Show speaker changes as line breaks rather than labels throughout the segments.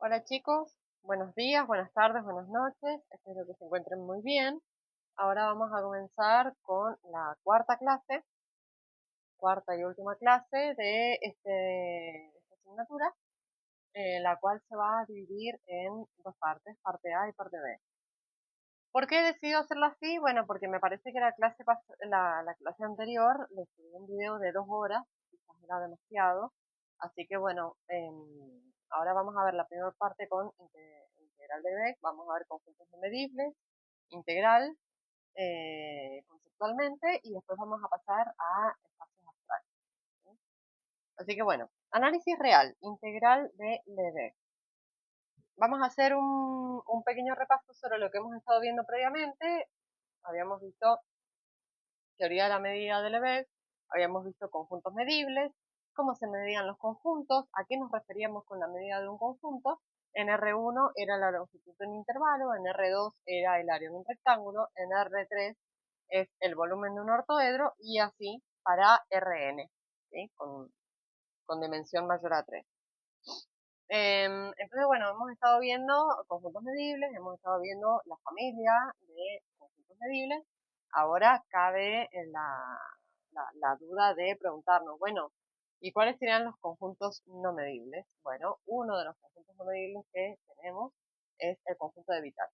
Hola chicos, buenos días, buenas tardes, buenas noches, espero que se encuentren muy bien. Ahora vamos a comenzar con la cuarta y última clase de esta asignatura, la cual se va a dividir en dos partes, parte A y parte B. ¿Por qué he decidido hacerlo así? Bueno, porque me parece que la clase anterior le subí un video de 2 horas, quizás era demasiado, así que bueno, ahora vamos a ver la primera parte con integral de Beck, vamos a ver conjuntos no medibles, integral, conceptualmente, y después vamos a pasar a espacios abstractos, ¿sí? Así que bueno, análisis real, integral de Lebesgue. Vamos a hacer un pequeño repaso sobre lo que hemos estado viendo previamente. Habíamos visto teoría de la medida de Lebesgue, habíamos visto conjuntos medibles, cómo se medían los conjuntos, a qué nos referíamos con la medida de un conjunto. En R1 era la longitud de un intervalo, en R2 era el área de un rectángulo, en R3 es el volumen de un ortoedro y así para Rn, ¿sí? con dimensión mayor a 3. Entonces, bueno, hemos estado viendo conjuntos medibles, hemos estado viendo la familia de conjuntos medibles. Ahora cabe la duda de preguntarnos, bueno, ¿y cuáles serían los conjuntos no medibles? Bueno, uno de los conjuntos no medibles que tenemos es el conjunto de Vitali.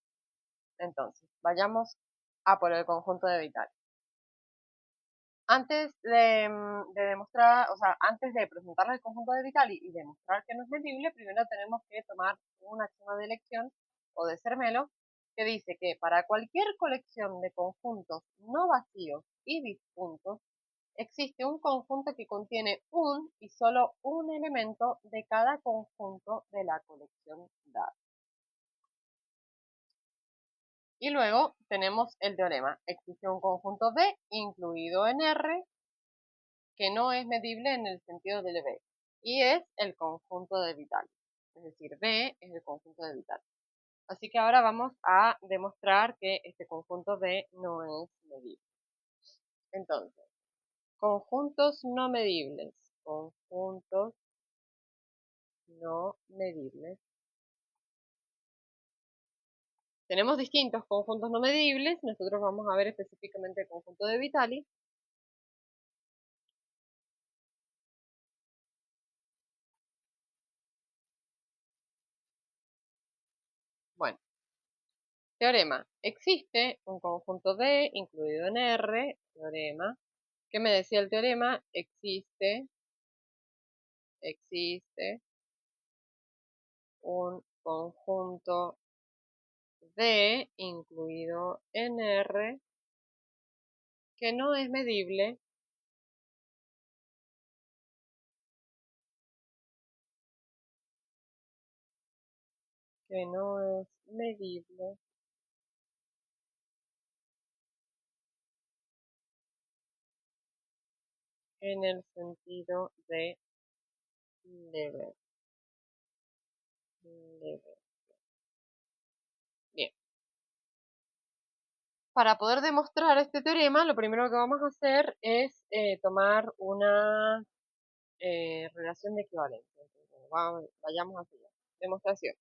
Entonces, vayamos a por el conjunto de Vitali. Antes de demostrar, o sea, antes de presentarle el conjunto de Vitali y demostrar que no es medible, primero tenemos que tomar un axioma de elección o de Zermelo que dice que para cualquier colección de conjuntos no vacíos y disjuntos existe un conjunto que contiene un y solo un elemento de cada conjunto de la colección dada. Y luego tenemos el teorema. Existe un conjunto B incluido en R que no es medible en el sentido del B, y es el conjunto de Vitali. Es decir, B es el conjunto de Vitali. Así que ahora vamos a demostrar que este conjunto B no es medible. Entonces, conjuntos no medibles. Conjuntos no medibles. Tenemos distintos conjuntos no medibles. Nosotros vamos a ver específicamente el conjunto de Vitali. Bueno, teorema. Existe un conjunto D incluido en R. Teorema. ¿Qué me decía el teorema? Existe un conjunto D incluido en R que no es medible en el sentido de Lebesgue. Bien. Para poder demostrar este teorema, lo primero que vamos a hacer es tomar una relación de equivalencia. Entonces, vayamos así. Demostración.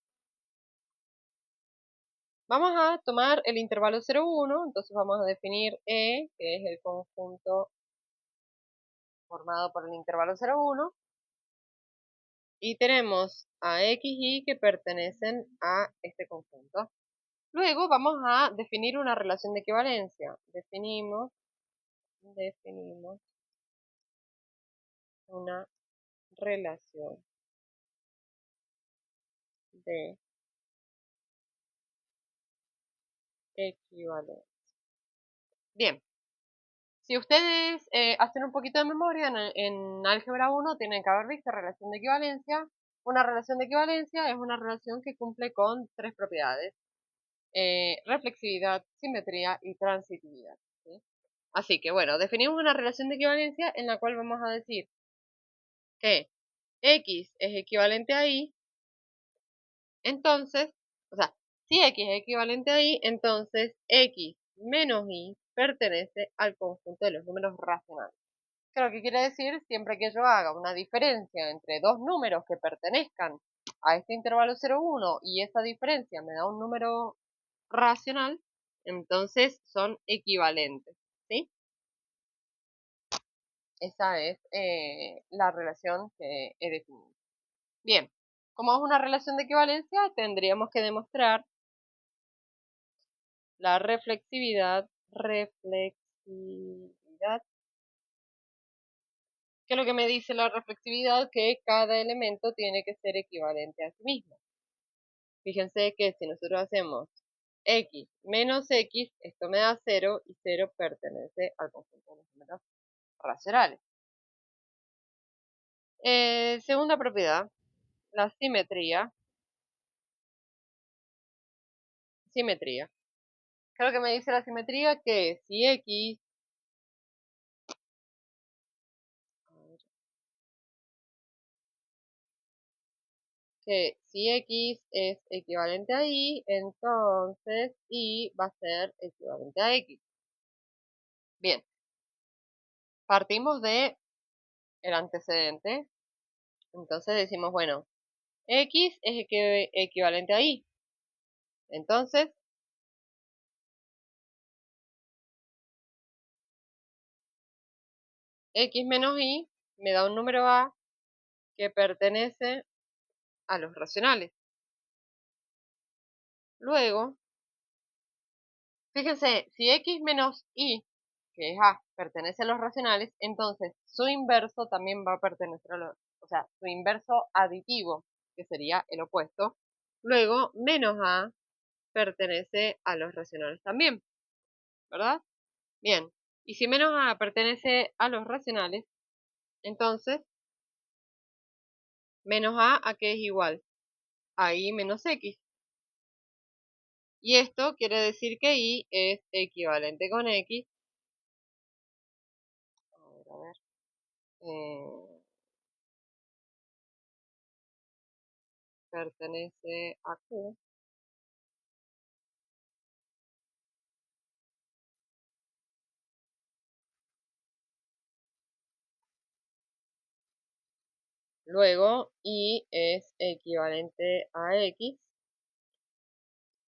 Vamos a tomar el intervalo 0, 1, entonces vamos a definir E, que es el conjunto formado por el intervalo 0, 1, y tenemos a X y Y que pertenecen a este conjunto. Luego vamos a definir una relación de equivalencia. Definimos una relación de equivalencia. Bien, si ustedes hacen un poquito de memoria, en álgebra 1 tienen que haber visto relación de equivalencia. Una relación de equivalencia es una relación que cumple con 3 propiedades: reflexividad, simetría y transitividad, ¿sí? Así que bueno, definimos una relación de equivalencia en la cual vamos a decir que X es equivalente a Y, entonces, o sea, si X es equivalente a Y, entonces X menos Y pertenece al conjunto de los números racionales. ¿Qué es lo que quiere decir? Siempre que yo haga una diferencia entre dos números que pertenezcan a este intervalo 0, 1 y esa diferencia me da un número racional, entonces son equivalentes, ¿sí? Esa es la relación que he definido. Bien, como es una relación de equivalencia, tendríamos que demostrar la reflexividad. ¿Qué es lo que me dice la reflexividad? Que cada elemento tiene que ser equivalente a sí mismo. Fíjense que si nosotros hacemos x menos x, esto me da 0 y 0 pertenece al conjunto de los números racionales. Segunda propiedad, la simetría. Simetría. ¿Qué es lo que me dice la simetría? Que si x es equivalente a y, entonces y va a ser equivalente a x. Bien, partimos de el antecedente, entonces decimos, bueno, x es equivalente a y, entonces x menos y me da un número a que pertenece a los racionales. Luego, fíjense, si x menos y, que es a, pertenece a los racionales, entonces su inverso también va a pertenecer a los, o sea, su inverso aditivo, que sería el opuesto. Luego, menos a pertenece a los racionales también, ¿verdad? Bien, y si menos a pertenece a los racionales, entonces menos a qué es igual, a y menos x. Y esto quiere decir que y es equivalente con x. A ver. Pertenece a q. Luego, y es equivalente a x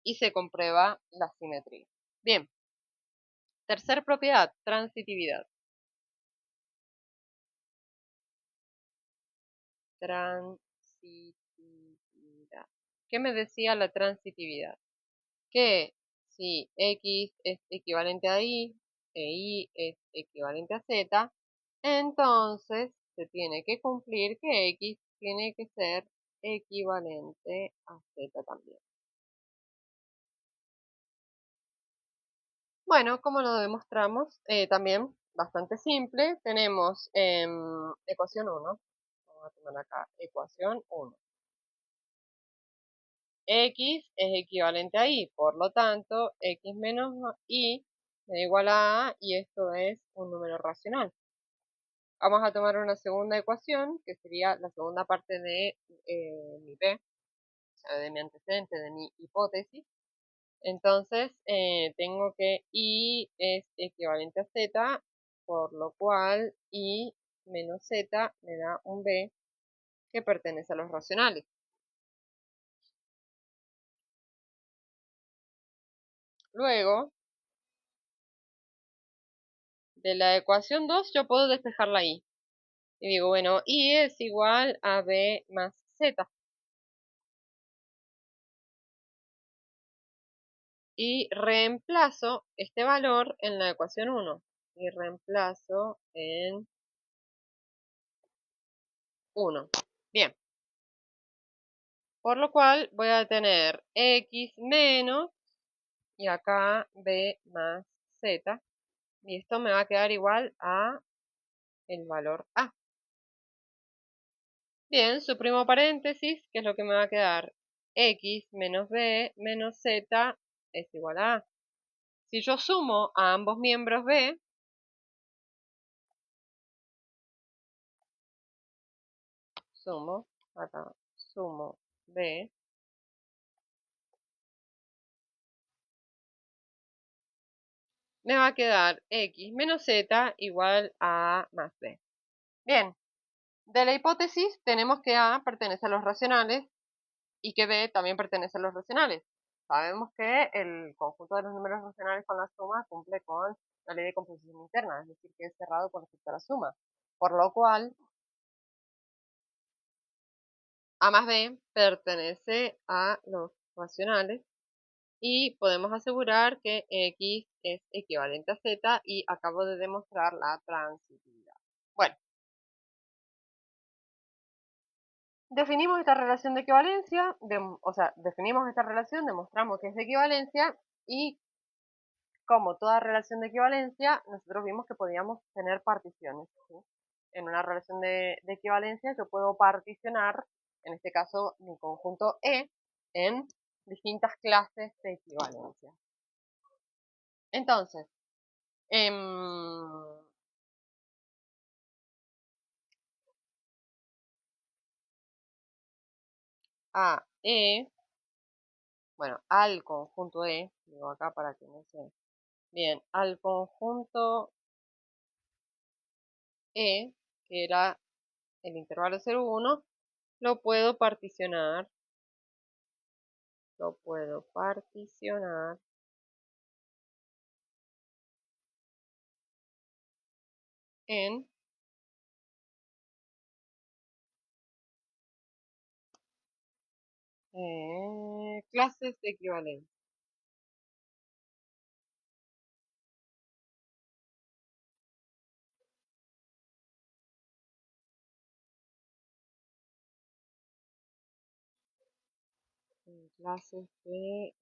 y se comprueba la simetría. Bien, tercer propiedad, transitividad. Transitividad. ¿Qué me decía la transitividad? Que si x es equivalente a y e y es equivalente a z, entonces se tiene que cumplir que x tiene que ser equivalente a z también. Bueno, como lo demostramos, también bastante simple, tenemos ecuación 1. Vamos a tomar acá ecuación 1. X es equivalente a y, por lo tanto, x menos y me da igual a y esto es un número racional. Vamos a tomar una segunda ecuación, que sería la segunda parte de mi P, o sea, de mi antecedente, de mi hipótesis. Entonces, tengo que y es equivalente a z, por lo cual y menos z me da un b que pertenece a los racionales. Luego, de la ecuación 2 yo puedo despejar la y. Y digo, bueno, y es igual a b más z. Y reemplazo este valor en la ecuación 1. Y reemplazo en 1. Bien. Por lo cual voy a tener x menos, y acá b más z. Y esto me va a quedar igual a el valor a. Bien, suprimo paréntesis, que es lo que me va a quedar. X menos b menos z es igual a a. Si yo sumo a ambos miembros b, sumo b, me va a quedar x menos z igual a a más b. Bien, de la hipótesis tenemos que a pertenece a los racionales, y que B también pertenece a los racionales. Sabemos que el conjunto de los números racionales con la suma cumple con la ley de composición interna, es decir, que es cerrado con respecto a la suma. Por lo cual, A más B pertenece a los racionales y podemos asegurar que X es equivalente a Z y acabo de demostrar la transitividad. Bueno, definimos esta relación de equivalencia, definimos esta relación, demostramos que es de equivalencia y como toda relación de equivalencia, nosotros vimos que podíamos tener particiones. ¿Sí? En una relación de equivalencia yo puedo particionar, en este caso mi conjunto E, en distintas clases de equivalencia. Entonces, a E, bueno, al conjunto E, digo acá para que no se... Bien, al conjunto E, que era el intervalo 0, 1, lo puedo particionar en clases de equivalencia. Clases de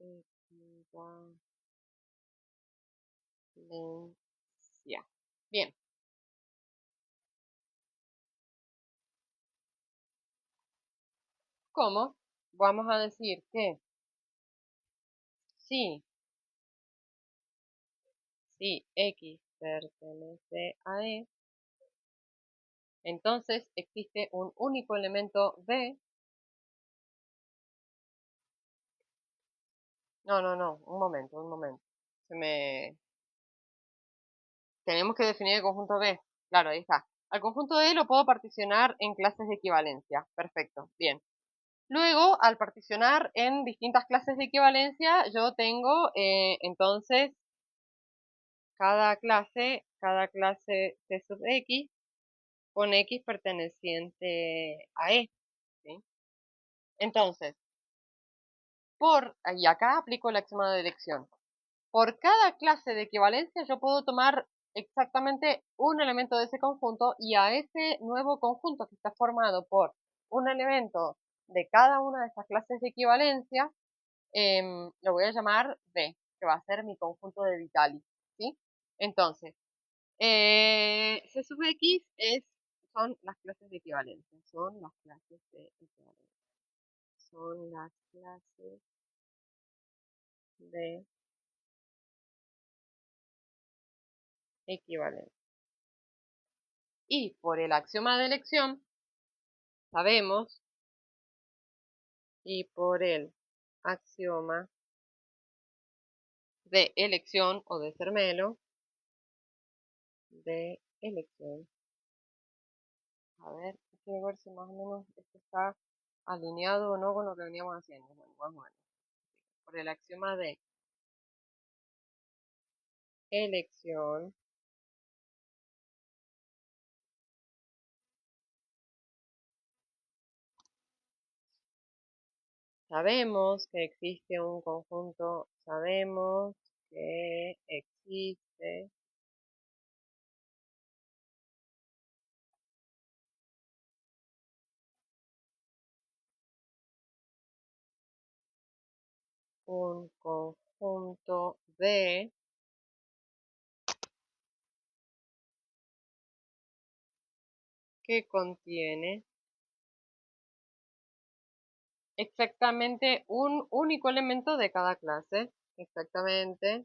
equivalencia. Bien. ¿Cómo? Vamos a decir que si X pertenece a E, entonces existe un único elemento B. No, un momento. Tenemos que definir el conjunto B. Claro, ahí está. Al conjunto E lo puedo particionar en clases de equivalencia. Perfecto, bien. Luego, al particionar en distintas clases de equivalencia, yo tengo, entonces, cada clase C sub X con X perteneciente a E. ¿Sí? Entonces, y acá aplico el axioma de elección. Por cada clase de equivalencia yo puedo tomar exactamente un elemento de ese conjunto y a ese nuevo conjunto que está formado por un elemento de cada una de estas clases de equivalencia, lo voy a llamar B, que va a ser mi conjunto de Vitali, ¿sí? Entonces, C sub X son las clases de equivalencia, son las clases de equivalencia. Y por el axioma de elección, sabemos, y por el axioma de elección o de Zermelo, de elección, a ver, quiero ver si más o menos esto está alineado o no con lo que veníamos haciendo. Bueno, vamos a ver. Por el axioma de elección, sabemos que existe un conjunto, sabemos que existe un conjunto de que contiene exactamente un único elemento de cada clase. Exactamente.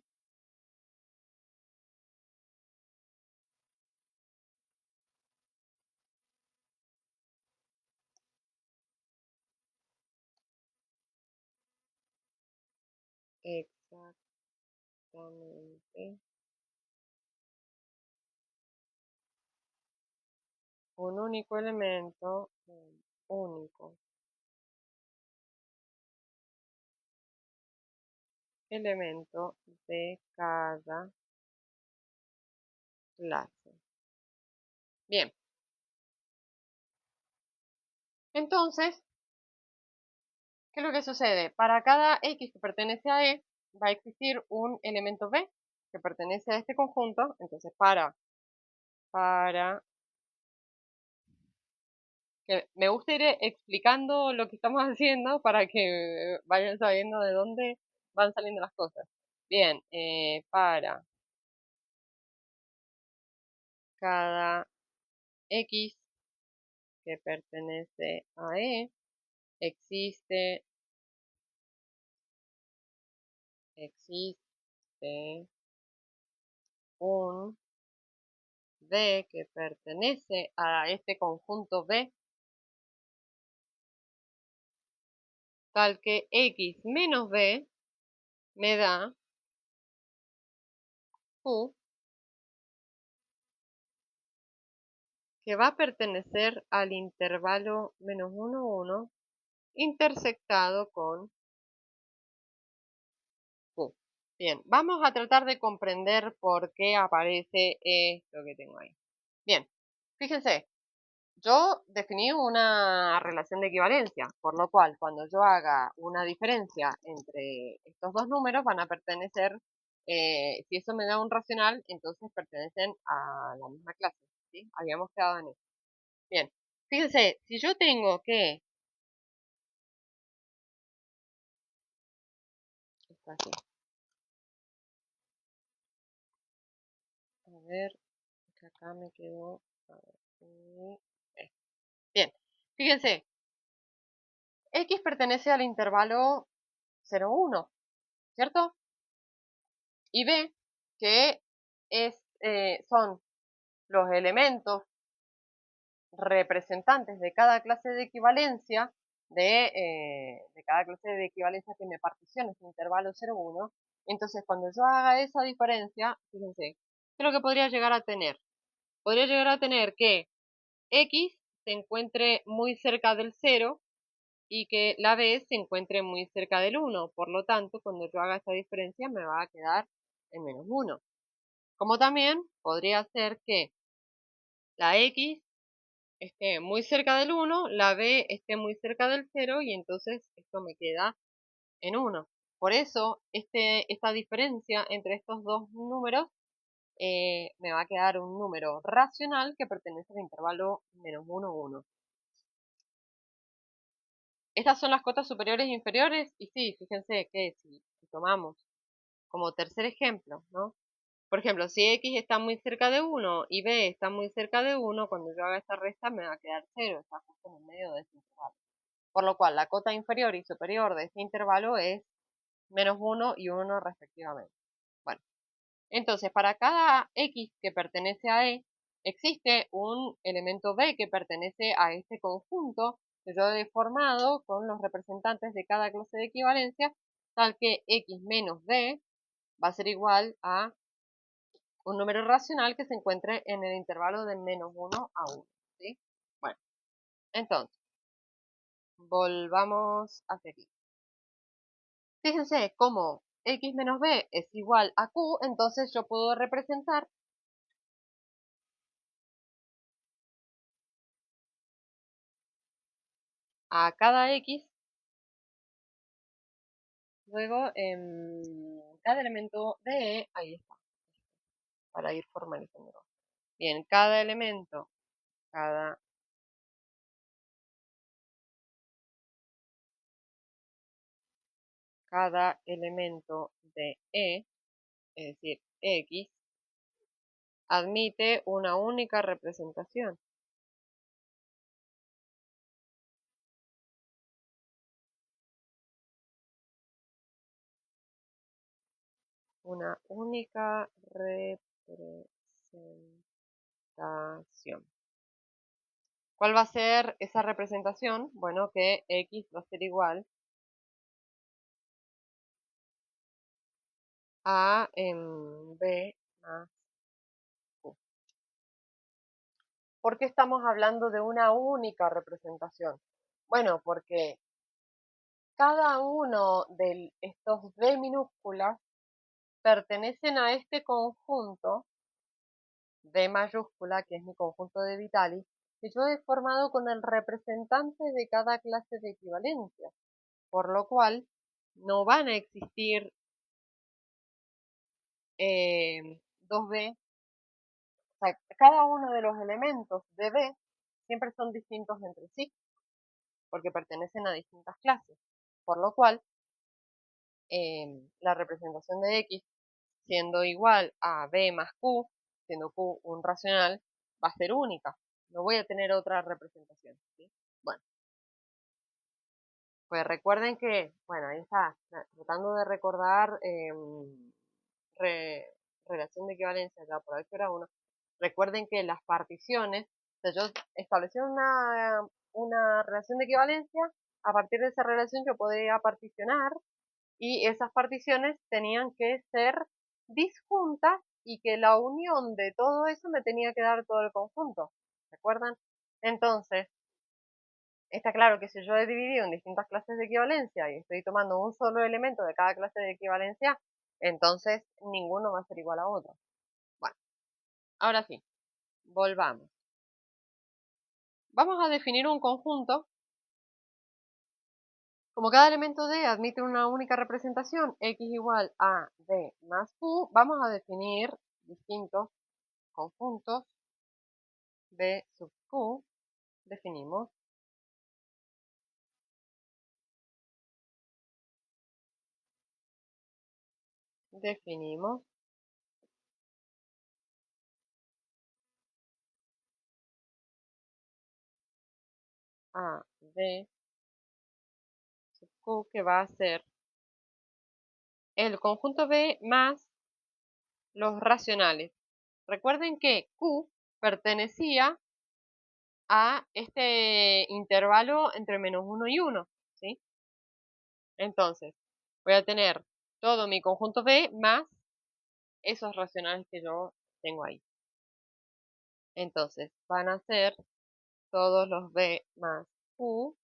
Exactamente. Un único elemento. elemento de cada clase. Bien. Entonces, ¿qué es lo que sucede? Para cada X que pertenece a E, va a existir un elemento B que pertenece a este conjunto. Entonces, para que me gusta ir explicando lo que estamos haciendo para que vayan sabiendo de dónde van saliendo las cosas. Bien, para cada X que pertenece a E, existe un B que pertenece a este conjunto B, tal que X menos B me da Q, que va a pertenecer al intervalo menos 1, 1, intersectado con Q. Bien, vamos a tratar de comprender por qué aparece esto que tengo ahí. Bien, fíjense, yo definí una relación de equivalencia, por lo cual cuando yo haga una diferencia entre estos dos números van a pertenecer, si eso me da un racional, entonces pertenecen a la misma clase, ¿sí? Habíamos quedado en eso. Bien, fíjense, si yo tengo que, está aquí, a ver, que acá me quedó, a ver, bien, fíjense, X pertenece al intervalo 0, 1, ¿cierto? Y B, que son los elementos representantes de cada clase de equivalencia, de cada clase de equivalencia que me particione ese intervalo 0, 1. Entonces, cuando yo haga esa diferencia, fíjense, ¿qué es lo que podría llegar a tener? Podría llegar a tener que X se encuentre muy cerca del 0 y que la B se encuentre muy cerca del 1. Por lo tanto, cuando yo haga esta diferencia, me va a quedar en menos 1. Como también podría ser que la X esté muy cerca del 1, la B esté muy cerca del 0 y entonces esto me queda en 1. Por eso esta diferencia entre estos dos números me va a quedar un número racional que pertenece al intervalo menos 1, 1. Estas son las cotas superiores e inferiores y sí, fíjense que si tomamos como tercer ejemplo, ¿no? Por ejemplo, si X está muy cerca de 1 y B está muy cerca de 1, cuando yo haga esta resta me va a quedar 0, está justo en el medio de este intervalo. Por lo cual, la cota inferior y superior de este intervalo es menos 1 y 1 respectivamente. Bueno, entonces para cada X que pertenece a E, existe un elemento B que pertenece a este conjunto que yo he formado con los representantes de cada clase de equivalencia, tal que X menos B va a ser igual a un número racional que se encuentre en el intervalo de menos 1 a 1. ¿Sí? Bueno, entonces, volvamos a seguir. Fíjense cómo X menos B es igual a Q, entonces yo puedo representar a cada X, luego cada elemento de E, ahí está, para ir formalizando. Bien, cada cada elemento de E, es decir, X, admite una única representación. Una única representación. ¿Cuál va a ser esa representación? Bueno, que X va a ser igual a B más Q. ¿Por qué estamos hablando de una única representación? Bueno, porque cada uno de estos B minúsculas pertenecen a este conjunto B mayúscula, que es mi conjunto de Vitali, que yo he formado con el representante de cada clase de equivalencia, por lo cual no van a existir 2B, o sea, cada uno de los elementos de B siempre son distintos entre sí, porque pertenecen a distintas clases, por lo cual la representación de X siendo igual a B más Q, siendo Q un racional, va a ser única. No voy a tener otra representación. ¿Sí? Bueno, pues recuerden que, bueno, ahí está, tratando de recordar relación de equivalencia ya por álgebra 1. Recuerden que las particiones, o sea, yo establecí una relación de equivalencia, a partir de esa relación yo podía particionar y esas particiones tenían que ser disjuntas y que la unión de todo eso me tenía que dar todo el conjunto. ¿Recuerdan? Entonces, está claro que si yo he dividido en distintas clases de equivalencia y estoy tomando un solo elemento de cada clase de equivalencia, entonces ninguno va a ser igual a otro. Bueno, ahora sí, volvamos. Vamos a definir un conjunto. Como cada elemento D admite una única representación, X igual a D más Q, vamos a definir distintos conjuntos B sub Q. Definimos a D sub Q, que va a ser el conjunto B más los racionales. Recuerden que Q pertenecía a este intervalo entre -1 y 1, ¿sí? Entonces, voy a tener todo mi conjunto B más esos racionales que yo tengo ahí. Entonces, van a ser todos los B más Q.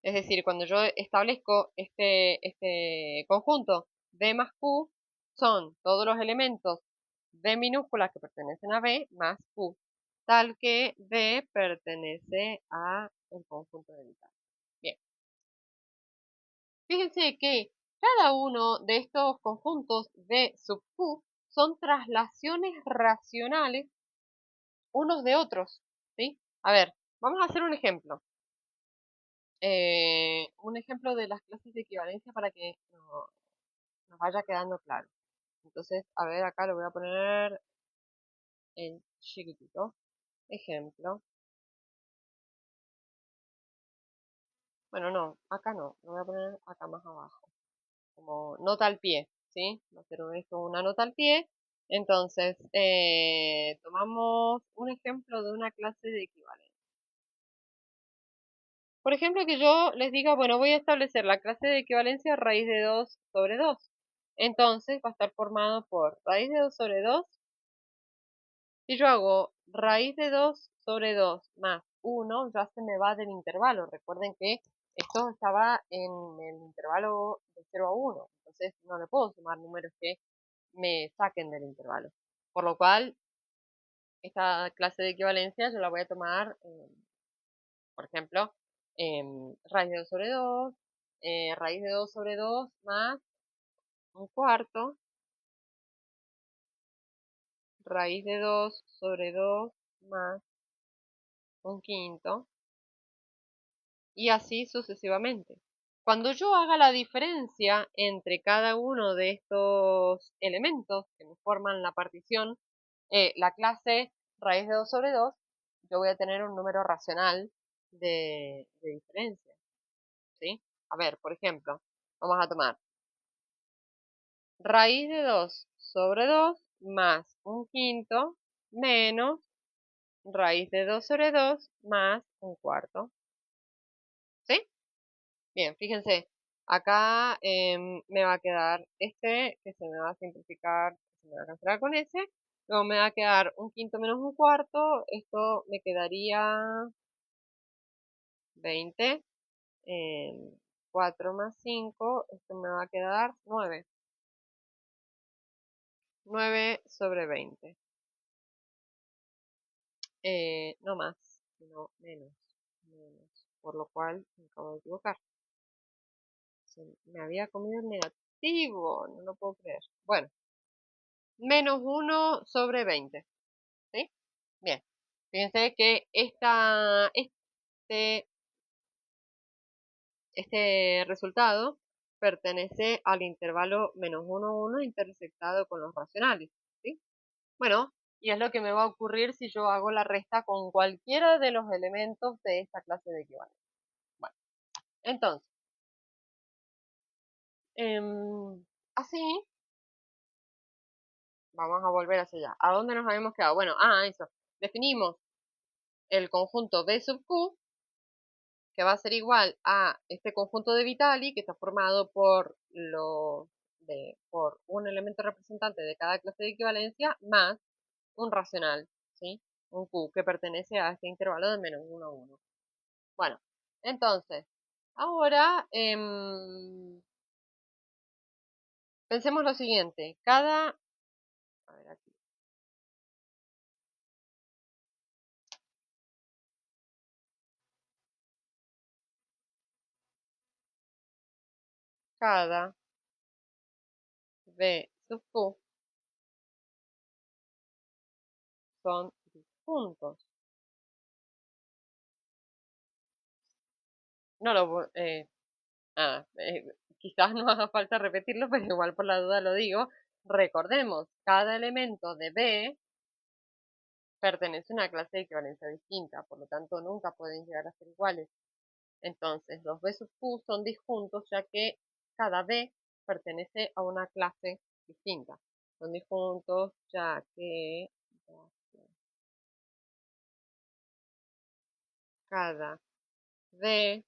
Es decir, cuando yo establezco este conjunto B más Q, son todos los elementos B minúsculas que pertenecen a B más Q, tal que B pertenece a el conjunto de Vitali. Bien, fíjense que cada uno de estos conjuntos B sub Q son traslaciones racionales unos de otros, ¿sí? A ver, vamos a hacer un ejemplo. Un ejemplo de las clases de equivalencia para que nos vaya quedando claro. Entonces, a ver, acá lo voy a poner en chiquitito. Ejemplo. Bueno, no, acá no. Lo voy a poner acá más abajo. Como nota al pie, ¿sí? Va a ser esto una nota al pie. Entonces, tomamos un ejemplo de una clase de equivalencia. Por ejemplo, que yo les diga, bueno, voy a establecer la clase de equivalencia raíz de 2 sobre 2. Entonces va a estar formado por raíz de 2 sobre 2. Si yo hago raíz de 2 sobre 2 más 1, ya se me va del intervalo. Recuerden que esto estaba en el intervalo de 0 a 1. Entonces no le puedo sumar números que me saquen del intervalo. Por lo cual, esta clase de equivalencia yo la voy a tomar, por ejemplo, raíz de 2 sobre 2, raíz de 2 sobre 2 más un cuarto, raíz de 2 sobre 2 más un quinto, y así sucesivamente. Cuando yo haga la diferencia entre cada uno de estos elementos que me forman la partición, la clase raíz de 2 sobre 2, yo voy a tener un número racional de diferencia, ¿sí? A ver, por ejemplo, vamos a tomar raíz de 2 sobre 2 más un quinto menos raíz de 2 sobre 2 más un cuarto. ¿Sí? Bien, fíjense, acá me va a quedar este, que se me va a simplificar, se me va a cancelar con ese. Luego me va a quedar un quinto menos un cuarto. Esto me quedaría 20. 4 más 5, esto me va a quedar 9. 9 sobre 20. No más, sino menos. Menos. Por lo cual me acabo de equivocar. Me había comido el negativo, no lo puedo creer. Bueno, menos 1 sobre 20. ¿Sí? Bien. Fíjense que este resultado pertenece al intervalo menos 1, 1 intersectado con los racionales. ¿Sí? Bueno, y es lo que me va a ocurrir si yo hago la resta con cualquiera de los elementos de esta clase de equivalencia. Bueno, entonces, así, vamos a volver hacia allá. ¿A dónde nos habíamos quedado? Bueno, eso. Definimos el conjunto B sub Q, que va a ser igual a este conjunto de Vitali, que está formado por un elemento representante de cada clase de equivalencia, más un racional, ¿sí? Un Q, que pertenece a este intervalo de menos 1 a 1. Bueno, entonces, ahora pensemos lo siguiente. A ver aquí. Cada B sub Q son disjuntos. No lo, quizás no haga falta repetirlo, pero igual por la duda lo digo. Recordemos, cada elemento de B pertenece a una clase de equivalencia distinta, por lo tanto nunca pueden llegar a ser iguales. Entonces, los B sub Q son disjuntos ya que cada B pertenece a una clase distinta. Son disjuntos ya que cada B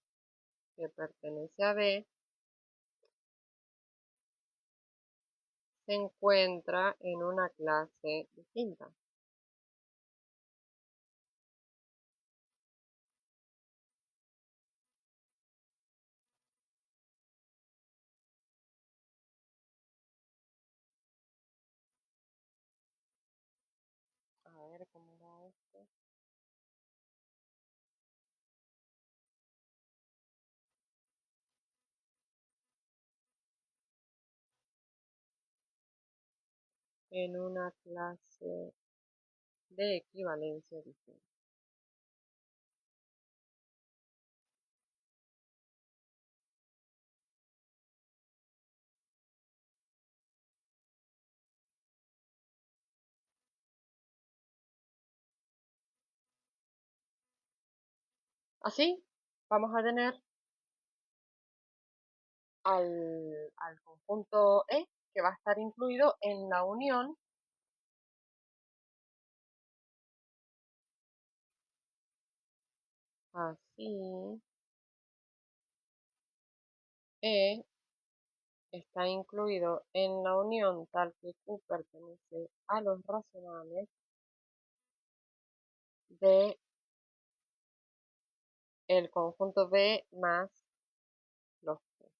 que pertenece a B se encuentra en una clase distinta. A ver cómo va esto. En una clase de equivalencia distinta. Así vamos a tener al conjunto E, que va a estar incluido en la unión así E está incluido en la unión tal que Q pertenece a los racionales de el conjunto B más los Q.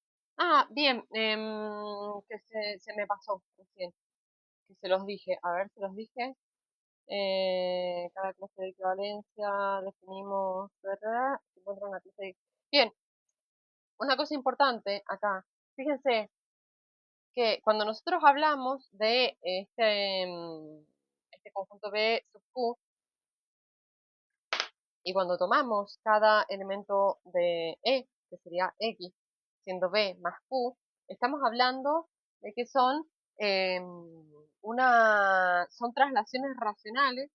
Bien, que se me pasó recién, que se los dije. A ver, se los dije. Cada clase de equivalencia definimos, ¿verdad? Se encuentra una clase de... Bien, una cosa importante acá. Fíjense que cuando nosotros hablamos de este conjunto B sub Q, y cuando tomamos cada elemento de E, que sería X, siendo B más Q, estamos hablando de que son traslaciones racionales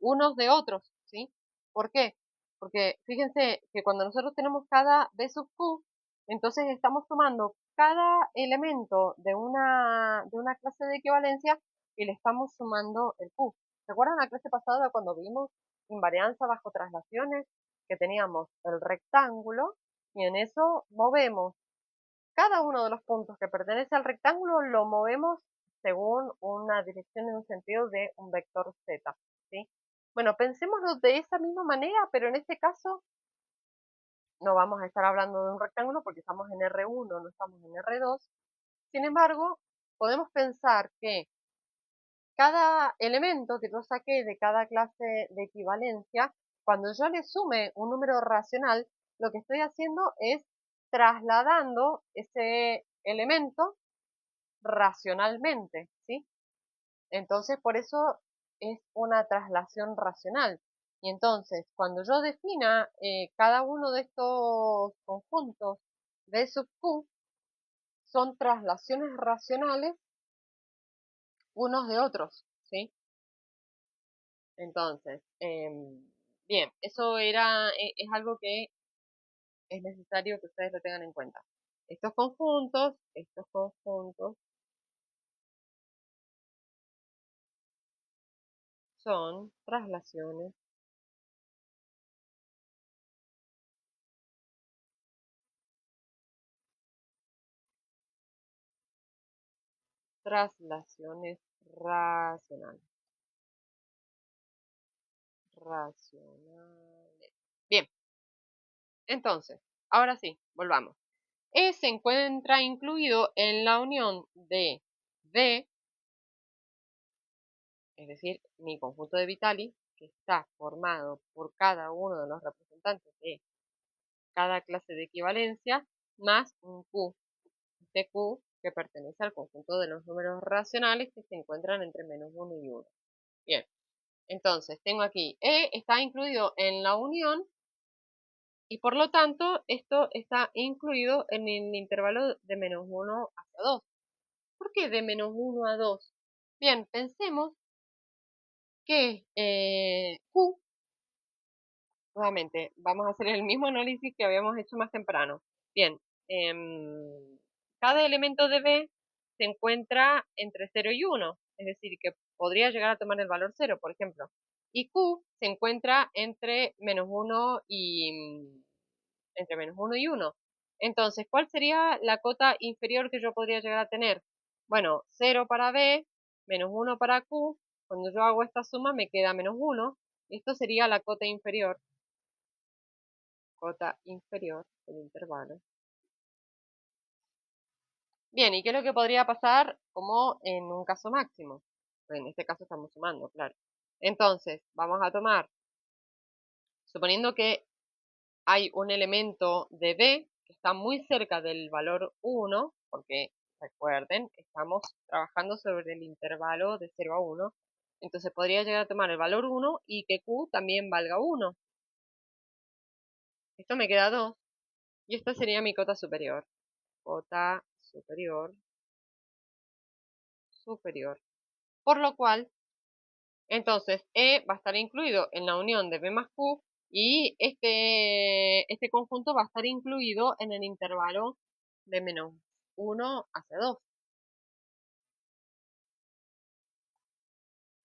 unos de otros, ¿sí? ¿Por qué? Porque fíjense que cuando nosotros tenemos cada B sub Q, entonces estamos tomando cada elemento de una clase de equivalencia y le estamos sumando el Q. ¿Se acuerdan la clase pasada cuando vimos invarianza bajo traslaciones? Que teníamos el rectángulo y en eso movemos cada uno de los puntos que pertenece al rectángulo, lo movemos según una dirección en un sentido de un vector z, ¿sí? Bueno, pensémoslo de esa misma manera, pero en este caso no vamos a estar hablando de un rectángulo porque estamos en R1, no estamos en R2. Sin embargo, podemos pensar que cada elemento que yo saqué de cada clase de equivalencia, cuando yo le sume un número racional, lo que estoy haciendo es trasladando ese elemento racionalmente, ¿sí? Entonces, por eso es una traslación racional. Y entonces, cuando yo defina cada uno de estos conjuntos de sub Q, son traslaciones racionales unos de otros, ¿sí? Entonces, bien, eso es algo que es necesario que ustedes lo tengan en cuenta. Estos conjuntos son traslaciones racionales. Racionales. Bien, entonces, ahora sí, volvamos. E se encuentra incluido en la unión de D, es decir, mi conjunto de Vitali, que está formado por cada uno de los representantes de cada clase de equivalencia, más un Q. Este Q que pertenece al conjunto de los números racionales que se encuentran entre -1 y 1. Bien, entonces tengo aquí E está incluido en la unión y por lo tanto esto está incluido en el intervalo de -1 hacia 2. ¿Por qué de -1 a 2? Bien, pensemos que Q, nuevamente, vamos a hacer el mismo análisis que habíamos hecho más temprano. Bien, cada elemento de B se encuentra entre 0 y 1, es decir, que podría llegar a tomar el valor 0, por ejemplo. Y Q se encuentra entre -1 y entre -1 y 1. Entonces, ¿cuál sería la cota inferior que yo podría llegar a tener? Bueno, 0 para B, -1 para Q. Cuando yo hago esta suma me queda -1. Esto sería la cota inferior del intervalo. Bien, ¿y qué es lo que podría pasar como en un caso máximo? En este caso estamos sumando, claro. Entonces, vamos a tomar, suponiendo que hay un elemento de B que está muy cerca del valor 1, porque recuerden, estamos trabajando sobre el intervalo de 0 a 1, entonces podría llegar a tomar el valor 1 y que Q también valga 1. Esto me queda 2 y esta sería mi cota superior. Cota superior. Por lo cual, entonces E va a estar incluido en la unión de B más Q y este conjunto va a estar incluido en el intervalo de -1 hacia 2.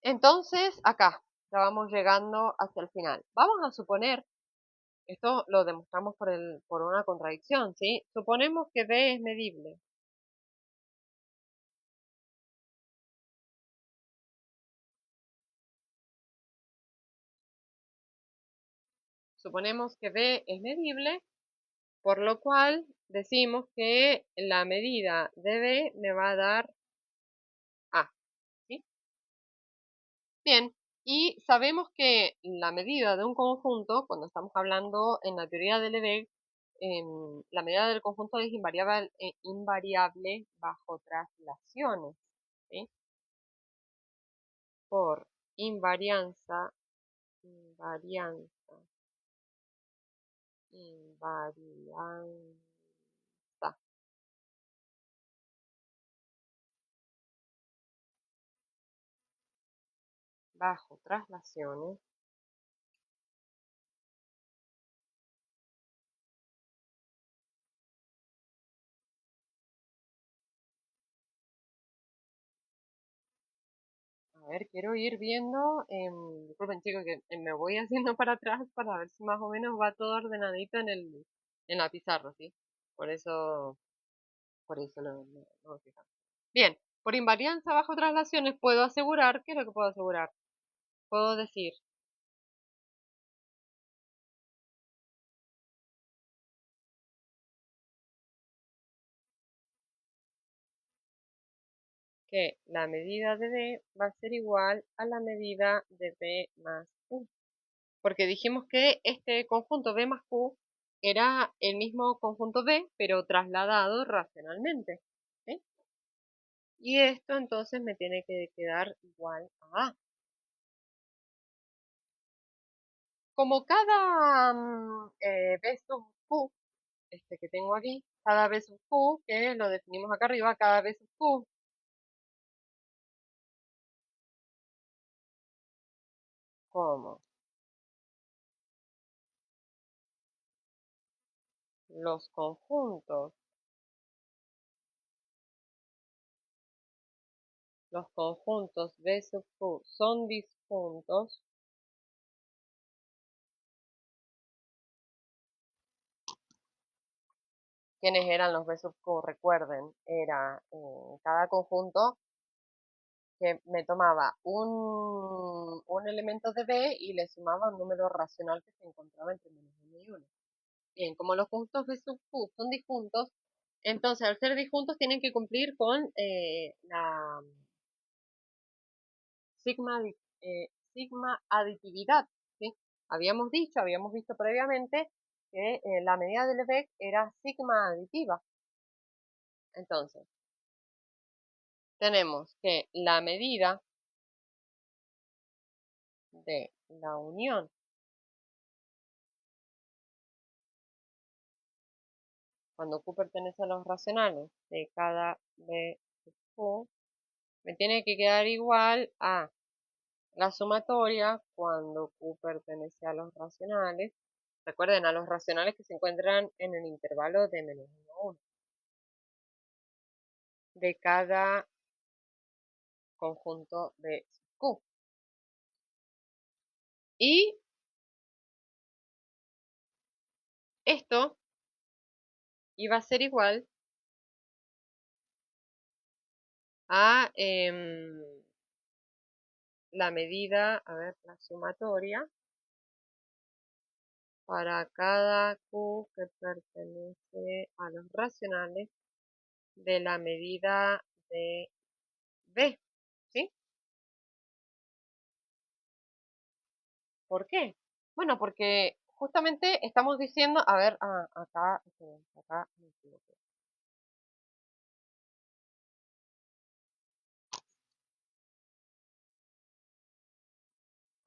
Entonces, acá, ya vamos llegando hacia el final. Vamos a suponer, esto lo demostramos por una contradicción, ¿sí? Suponemos que B es medible. Suponemos que B es medible, por lo cual decimos que la medida de B me va a dar A, ¿sí? Bien, y sabemos que la medida de un conjunto, cuando estamos hablando en la teoría de Lebesgue, la medida del conjunto es invariable bajo traslaciones, ¿sí? Por invarianza, invarianza bajo traslaciones. A ver, quiero ir viendo, disculpen chicos que me voy haciendo para atrás para ver si más o menos va todo ordenadito en la pizarra, ¿sí? Por eso, lo fijamos. Bien, por invarianza bajo traslaciones puedo asegurar, ¿qué es lo que puedo asegurar? Puedo decir que la medida de B va a ser igual a la medida de B más Q. Porque dijimos que este conjunto B más Q era el mismo conjunto B, pero trasladado racionalmente. ¿Sí? Y esto entonces me tiene que quedar igual a A. Como cada B sub Q, que tengo aquí, cada B sub Q, que lo definimos acá arriba, cada B sub Q, como los conjuntos B sub Q son disjuntos, ¿quiénes eran los B sub Q? Recuerden, era cada conjunto que me tomaba un elemento de B y le sumaba un número racional que se encontraba entre menos 1 y 1. Bien, como los conjuntos B sub Q son disjuntos, entonces al ser disjuntos tienen que cumplir con la sigma, sigma aditividad, ¿sí? Habíamos visto previamente que la medida de Lebesgue era sigma aditiva. Entonces, tenemos que la medida de la unión cuando Q pertenece a los racionales de cada B sub Q me tiene que quedar igual a la sumatoria cuando Q pertenece a los racionales. Recuerden, a los racionales que se encuentran en el intervalo de menos 1 a 1 de cada conjunto de Q. Y esto iba a ser igual a la medida, a ver, la sumatoria para cada Q que pertenece a los racionales de la medida de B, ¿sí? ¿Por qué? Bueno, porque justamente estamos diciendo, a ver, acá me equivoqué.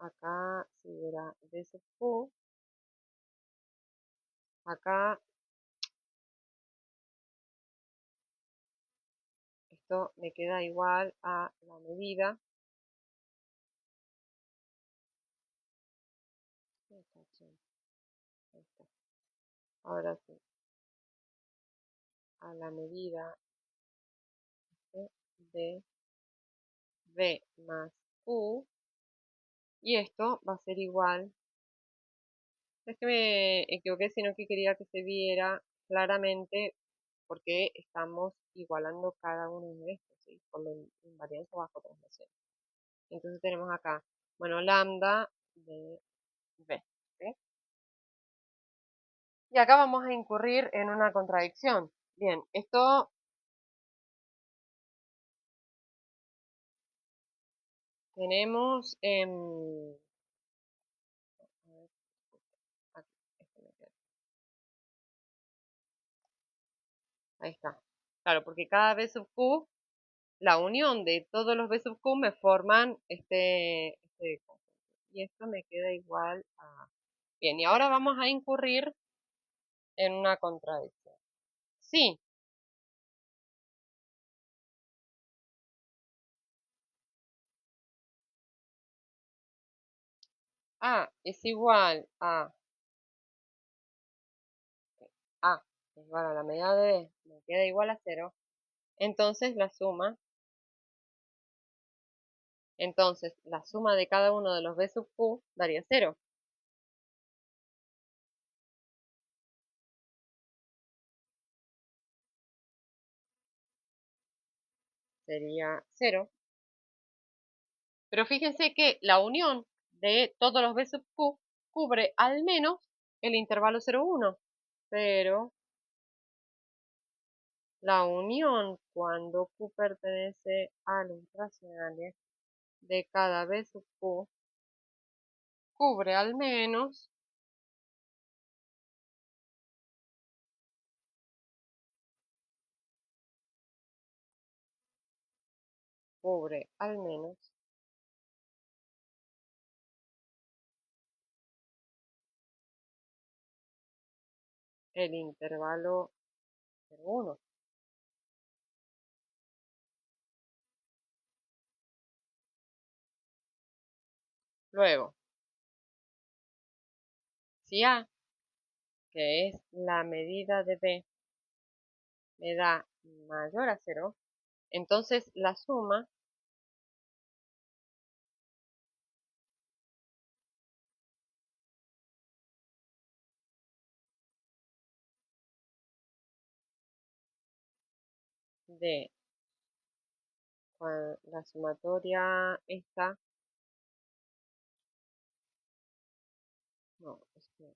Acá si era B sub Q, acá esto me queda igual a la medida. Ahora sí, a la medida de B más Q, y esto va a ser igual, no es que me equivoqué, sino que quería que se viera claramente porque estamos igualando cada uno de estos, ¿sí? Por la invarianza bajo translación. Entonces tenemos acá, bueno, lambda de B, ¿sí? Y acá vamos a incurrir en una contradicción. Bien, esto tenemos aquí, ahí está. Claro, porque cada B sub Q, la unión de todos los B sub Q me forman este conjunto. Y esto me queda igual a... Bien, y ahora vamos a incurrir en una contradicción. Sí, A es igual a A es igual a la medida de B, me queda igual a 0, entonces la suma de cada uno de los B sub Q daría 0. Sería 0. Pero fíjense que la unión de todos los B sub Q cubre al menos el intervalo 0, 1. 0, La unión cuando Q pertenece a los racionales de cada B sub Q cubre al menos el intervalo 1. Luego, si A, que es la medida de B, me da mayor a 0, entonces la suma de la sumatoria esta, no, es que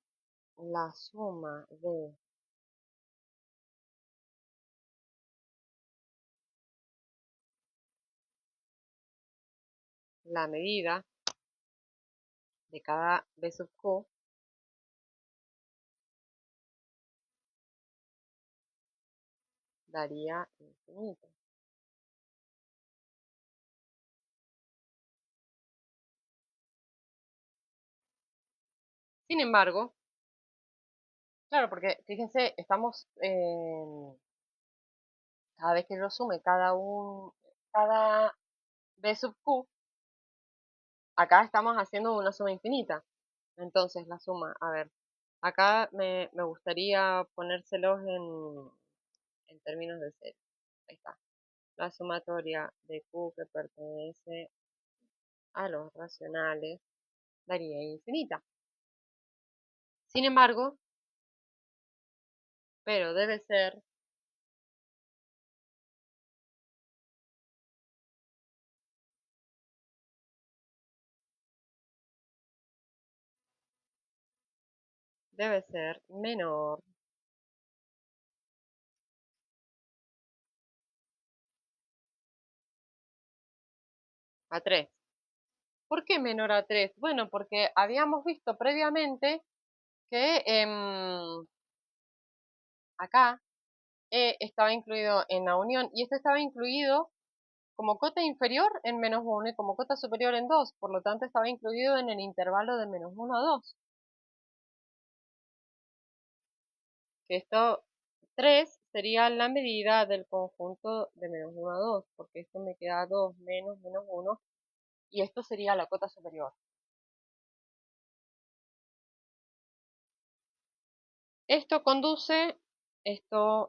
la suma de la medida de cada B sub Q daría infinito. Sin embargo, claro, porque fíjense, estamos, cada vez que lo sume cada B sub Q, acá estamos haciendo una suma infinita. Entonces la suma, a ver, acá me gustaría ponérselos en términos de serie. Ahí está. La sumatoria de Q que pertenece a los racionales daría infinita. Sin embargo, pero debe ser menor a 3. ¿Por qué menor a 3? Bueno, porque habíamos visto previamente que acá estaba incluido en la unión y esto estaba incluido como cota inferior en -1 y como cota superior en 2, por lo tanto estaba incluido en el intervalo de -1 a 2. Que esto 3 sería la medida del conjunto de -1 a 2, porque esto me queda 2 menos -1 y esto sería la cota superior. Esto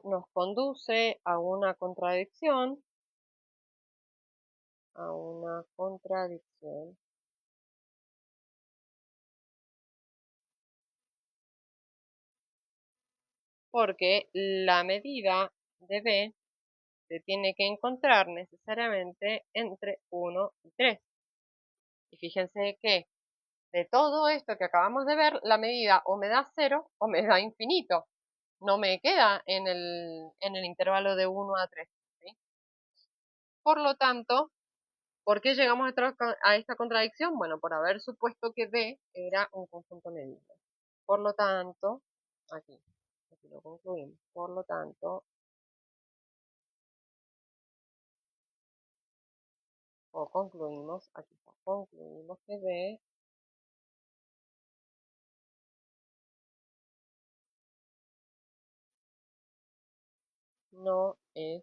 nos conduce a una contradicción, porque la medida de B se tiene que encontrar necesariamente entre 1 y 3. Y fíjense que de todo esto que acabamos de ver, la medida o me da 0 o me da infinito. No me queda en el intervalo de 1 a 3. ¿Sí? Por lo tanto, ¿por qué llegamos a esta contradicción? Bueno, por haber supuesto que B era un conjunto medible. Por lo tanto, aquí lo concluimos. Por lo tanto, concluimos que B no es,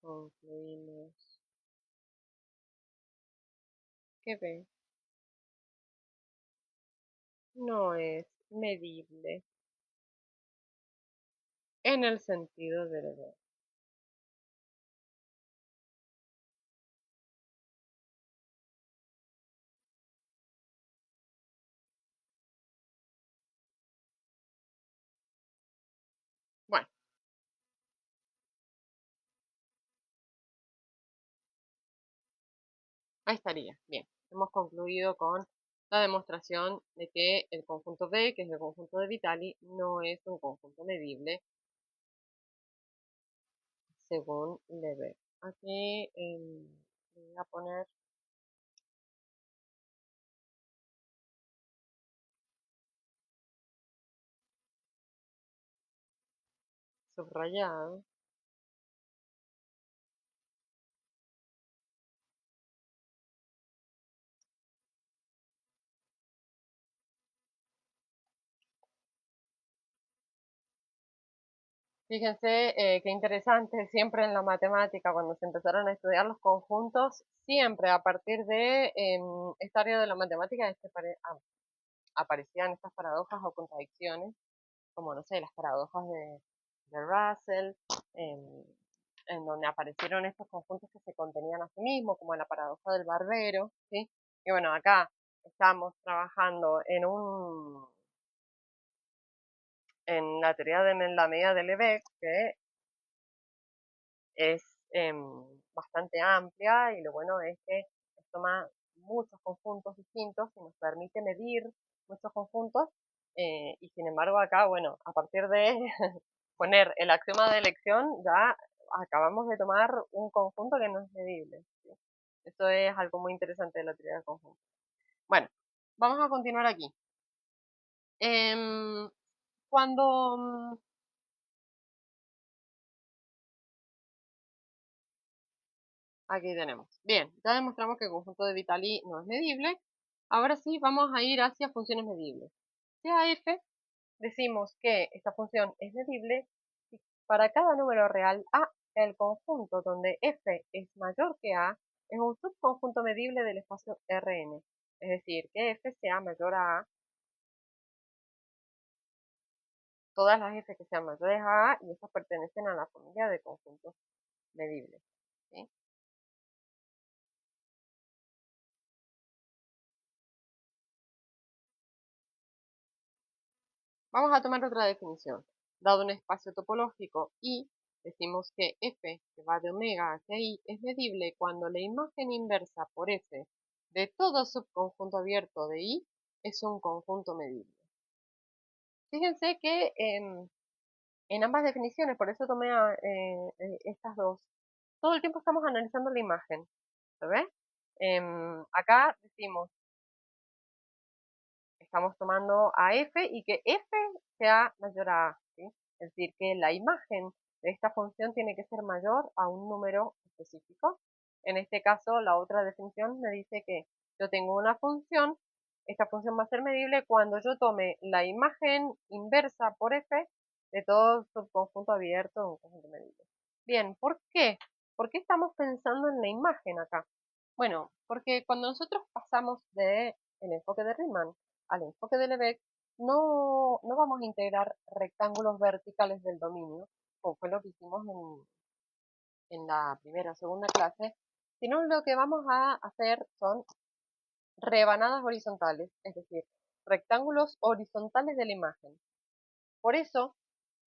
concluimos que B no es medible en el sentido del B. Bueno, ahí estaría. Bien, hemos concluido con la demostración de que el conjunto B, que es el conjunto de Vitali, no es un conjunto medible según Lebesgue. Aquí voy a poner subrayado. Fíjense qué interesante, siempre en la matemática, cuando se empezaron a estudiar los conjuntos, siempre a partir de esta área de la matemática aparecían estas paradojas o contradicciones, como no sé, las paradojas de Russell, em, en donde aparecieron estos conjuntos que se contenían a sí mismos, como la paradoja del barbero, ¿sí? Y bueno, acá estamos trabajando en la teoría de la medida de Lebesgue, que es bastante amplia, y lo bueno es que toma muchos conjuntos distintos y nos permite medir muchos conjuntos, y sin embargo acá, bueno, a partir de poner el axioma de elección ya acabamos de tomar un conjunto que no es medible, ¿sí? Esto es algo muy interesante de la teoría del conjunto. Bueno, vamos a continuar aquí. Em, cuando aquí tenemos. Bien, ya demostramos que el conjunto de Vitali no es medible. Ahora sí, vamos a ir hacia funciones medibles. Sea f, decimos que esta función es medible si para cada número real a, el conjunto donde f es mayor que a es un subconjunto medible del espacio Rn. Es decir, que f sea mayor a todas las f que sean mayores a y estas pertenecen a la familia de conjuntos medibles, ¿sí? Vamos a tomar otra definición. Dado un espacio topológico I, decimos que f, que va de omega hacia I, es medible cuando la imagen inversa por f de todo subconjunto abierto de I es un conjunto medible. Fíjense que en ambas definiciones, por eso tomé estas dos, todo el tiempo estamos analizando la imagen, ¿lo ves? Acá decimos, estamos tomando a f y que f sea mayor a a, ¿sí? Es decir, que la imagen de esta función tiene que ser mayor a un número específico. En este caso, la otra definición me dice que yo tengo una función, esta función va a ser medible cuando yo tome la imagen inversa por f de todo subconjunto abierto de un conjunto medible. Bien, ¿por qué? ¿Por qué estamos pensando en la imagen acá? Bueno, porque cuando nosotros pasamos del enfoque de Riemann al enfoque de Lebesgue, no vamos a integrar rectángulos verticales del dominio, como fue lo que hicimos en la primera o segunda clase, sino lo que vamos a hacer son rebanadas horizontales, es decir, rectángulos horizontales de la imagen. Por eso,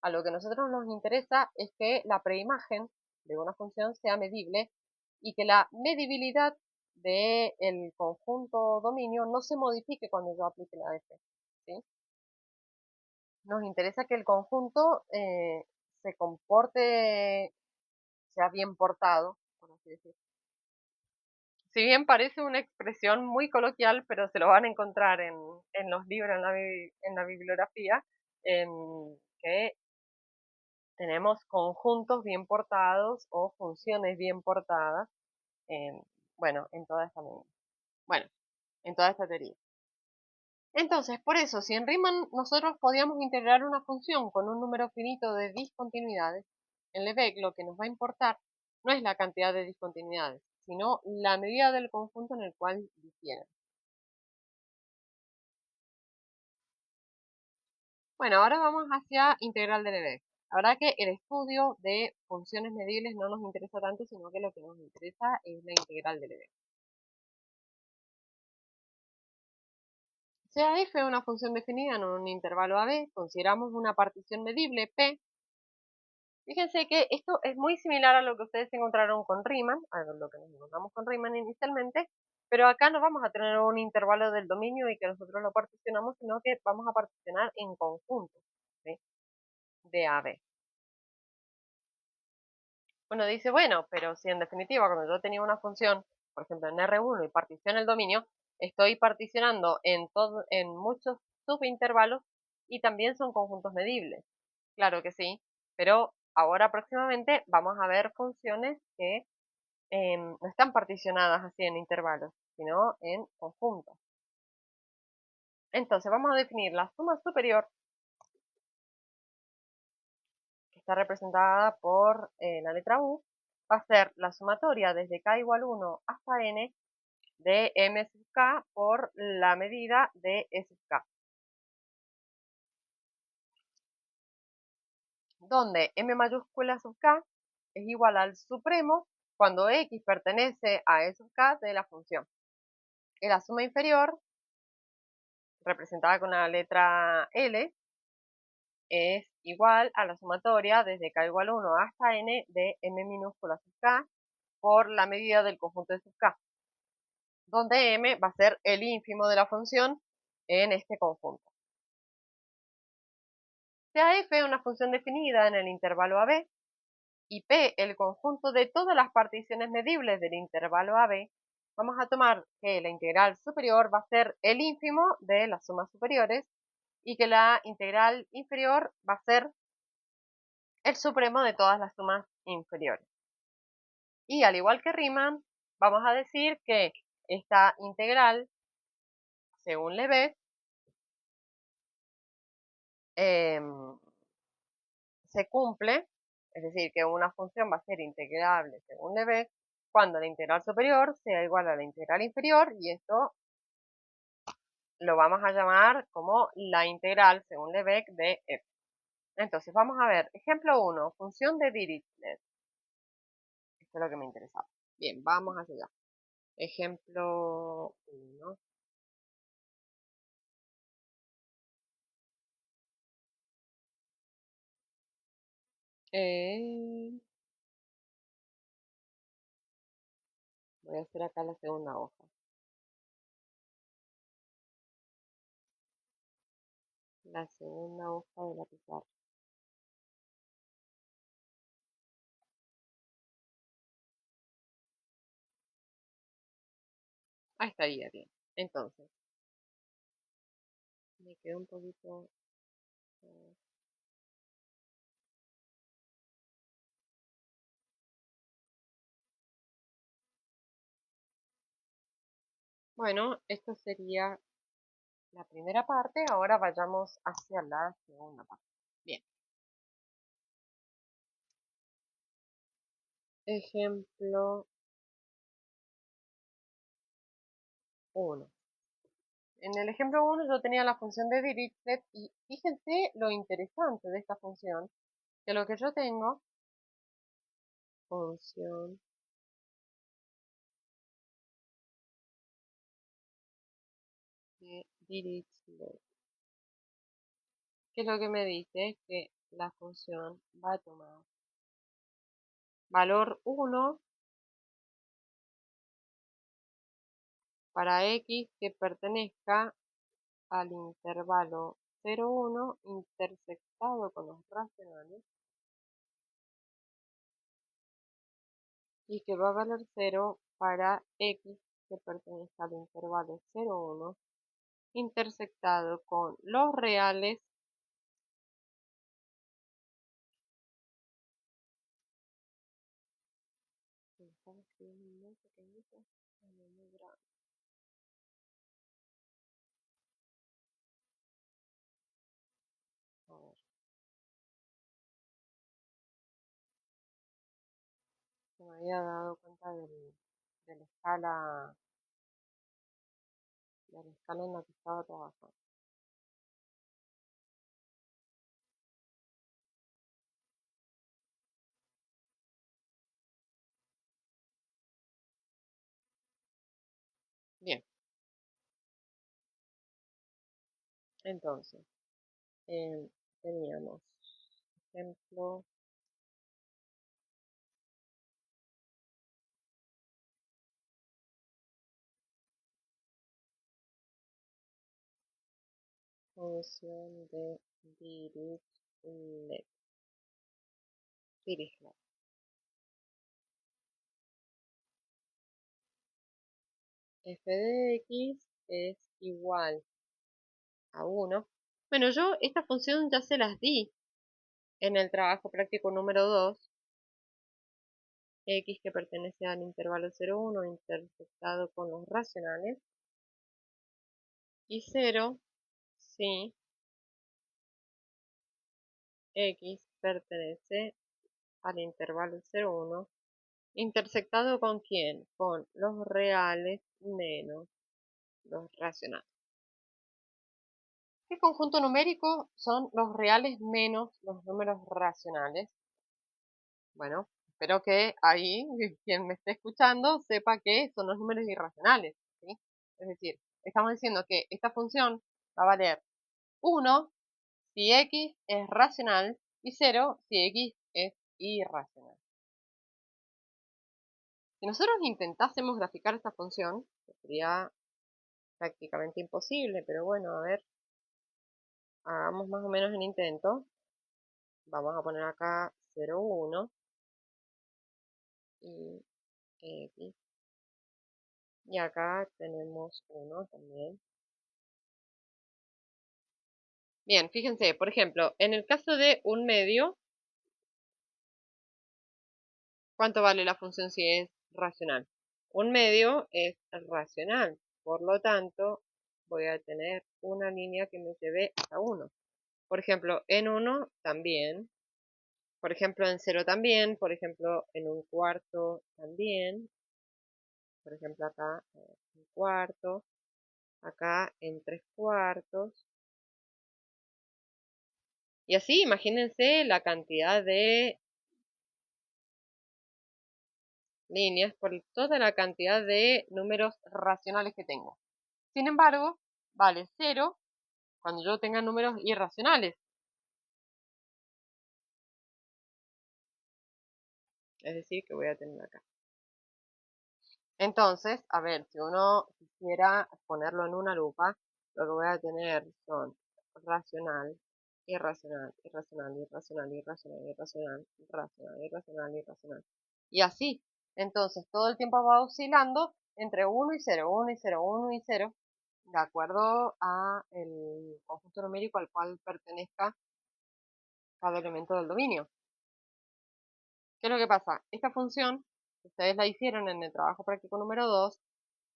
a lo que a nosotros nos interesa es que la preimagen de una función sea medible y que la medibilidad del conjunto dominio no se modifique cuando yo aplique la f, ¿sí? Nos interesa que el conjunto se comporte, sea bien portado, por así decirlo. Si bien parece una expresión muy coloquial, pero se lo van a encontrar en los libros, en la bibliografía, que tenemos conjuntos bien portados o funciones bien portadas, en, bueno, en toda esta medida. Bueno, en toda esta teoría. Entonces, por eso, si en Riemann nosotros podíamos integrar una función con un número finito de discontinuidades, en Lebesgue lo que nos va a importar no es la cantidad de discontinuidades, sino la medida del conjunto en el cual difieren. Bueno, ahora vamos hacia integral de Lebesgue. La verdad que el estudio de funciones medibles no nos interesa tanto, sino que lo que nos interesa es la integral de Lebesgue. Sea f una función definida en un intervalo AB, consideramos una partición medible P. Fíjense que esto es muy similar a lo que ustedes encontraron con Riemann, a lo que nos encontramos con Riemann inicialmente, Pero acá no vamos a tener un intervalo del dominio y que nosotros lo particionamos, sino que vamos a particionar en conjunto, ¿sí? De A a B. Uno dice, bueno, pero si en definitiva cuando yo tenía una función, por ejemplo en R1 y particiono el dominio, estoy particionando en muchos subintervalos y también son conjuntos medibles. Claro que sí, pero ahora próximamente vamos a ver funciones que no están particionadas así en intervalos, sino en conjuntos. Entonces vamos a definir la suma superior, que está representada por la letra U, va a ser la sumatoria desde k igual 1 hasta n de m sub k por la medida de e sub k, donde m mayúscula sub k es igual al supremo cuando x pertenece a e sub k de la función. Y la suma inferior, representada con la letra L, es igual a la sumatoria desde k igual 1 hasta n de m minúscula sub k por la medida del conjunto de sub k, donde m va a ser el ínfimo de la función en este conjunto. Sea f una función definida en el intervalo AB y p el conjunto de todas las particiones medibles del intervalo AB, vamos a tomar que la integral superior va a ser el ínfimo de las sumas superiores y que la integral inferior va a ser el supremo de todas las sumas inferiores. Y al igual que Riemann, vamos a decir que esta integral, según Lebesgue, se cumple, es decir, que una función va a ser integrable según Lebesgue cuando la integral superior sea igual a la integral inferior, y esto lo vamos a llamar como la integral según Lebesgue de f. Entonces vamos a ver, ejemplo 1, función de Dirichlet. Esto es lo que me interesaba. Bien, vamos hacia allá. Ejemplo 1. Voy a hacer acá la segunda hoja. La segunda hoja de la pizarra. Ahí estaría bien. Entonces, me quedó un poquito... Bueno, esto sería la primera parte. Ahora vayamos hacia la segunda parte. Bien. Ejemplo 1. En el ejemplo 1 yo tenía la función de Dirichlet y fíjense lo interesante de esta función, que lo que yo tengo, función de Dirichlet, que lo que me dice es que la función va a tomar valor 1 para x que pertenezca al intervalo 0,1 intersectado con los racionales y que va a valer 0 para x que pertenezca al intervalo 0,1 intersectado con los reales a ver, se me había dado cuenta de la escala en la que estaba trabajando. Bien, entonces, teníamos ejemplo función de Dirichlet. F de x es igual a 1. Bueno, yo esta función ya se las di en el trabajo práctico número 2. X que pertenece al intervalo 0, 1 intersectado con los racionales. Y 0 si X pertenece al intervalo 0, 1 intersectado con quién? Con los reales menos los racionales. ¿Qué conjunto numérico son los reales menos los números racionales? Bueno, espero que ahí quien me esté escuchando sepa que son los números irracionales, ¿sí? Es decir, estamos diciendo que esta función va a valer 1 si x es racional y 0 si x es irracional. Si nosotros intentásemos graficar esta función, sería prácticamente imposible, pero bueno, a ver, hagamos más o menos el intento. Vamos a poner acá 0, 1 y x. Y acá tenemos 1 también. Bien, fíjense, por ejemplo, en el caso de un medio, ¿cuánto vale la función si es racional? Un medio es racional, por lo tanto, voy a tener una línea que me lleve a 1. Por ejemplo, en 1 también, por ejemplo, en 0 también, por ejemplo, en un cuarto también, por ejemplo, acá un cuarto, acá en 3 cuartos. Y así, imagínense la cantidad de líneas por toda la cantidad de números racionales que tengo. Sin embargo, vale 0 cuando yo tenga números irracionales. Es decir, que voy a tener acá. Entonces, a ver, si uno quisiera ponerlo en una lupa, lo que voy a tener son racional, irracional, irracional, irracional, irracional, irracional, irracional, irracional, irracional. Y así. Entonces, todo el tiempo va oscilando entre 1 y 0, 1 y 0, 1 y 0, de acuerdo a el conjunto numérico al cual pertenezca cada elemento del dominio. ¿Qué es lo que pasa? Esta función, ustedes la hicieron en el trabajo práctico número 2,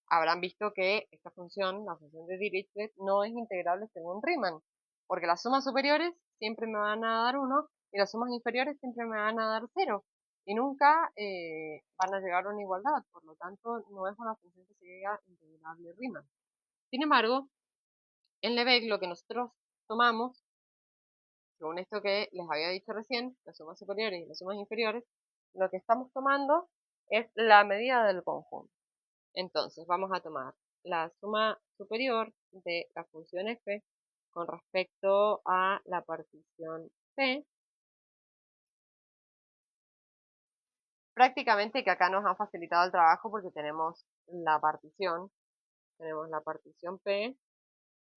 habrán visto que esta función, la función de Dirichlet, no es integrable según Riemann, porque las sumas superiores siempre me van a dar 1 y las sumas inferiores siempre me van a dar 0, y nunca van a llegar a una igualdad, por lo tanto no es una función que sea integrable Riemann. Sin embargo, en Lebesgue lo que nosotros tomamos, según esto que les había dicho recién, las sumas superiores y las sumas inferiores, lo que estamos tomando es la medida del conjunto. Entonces vamos a tomar la suma superior de la función f con respecto a la partición P. Prácticamente que acá nos ha facilitado el trabajo porque tenemos la partición P,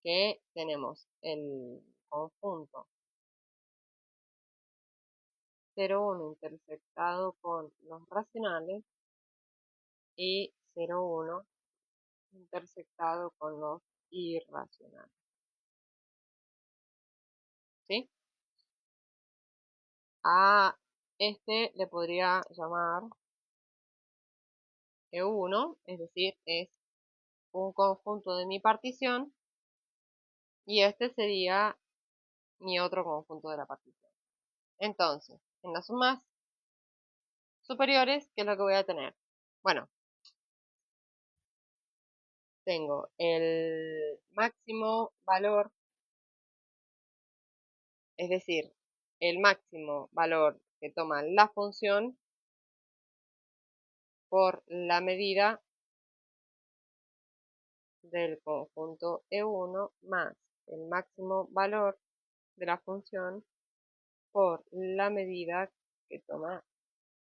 que tenemos el conjunto 0, 1 intersectado con los racionales y 0, 1 intersectado con los irracionales. ¿Sí? A este le podría llamar E1, es decir, es un conjunto de mi partición, y este sería mi otro conjunto de la partición. Entonces, en las sumas superiores, ¿qué es lo que voy a tener? Bueno, tengo el máximo valor, es decir, el máximo valor que toma la función por la medida del conjunto E1 más el máximo valor de la función por la medida que toma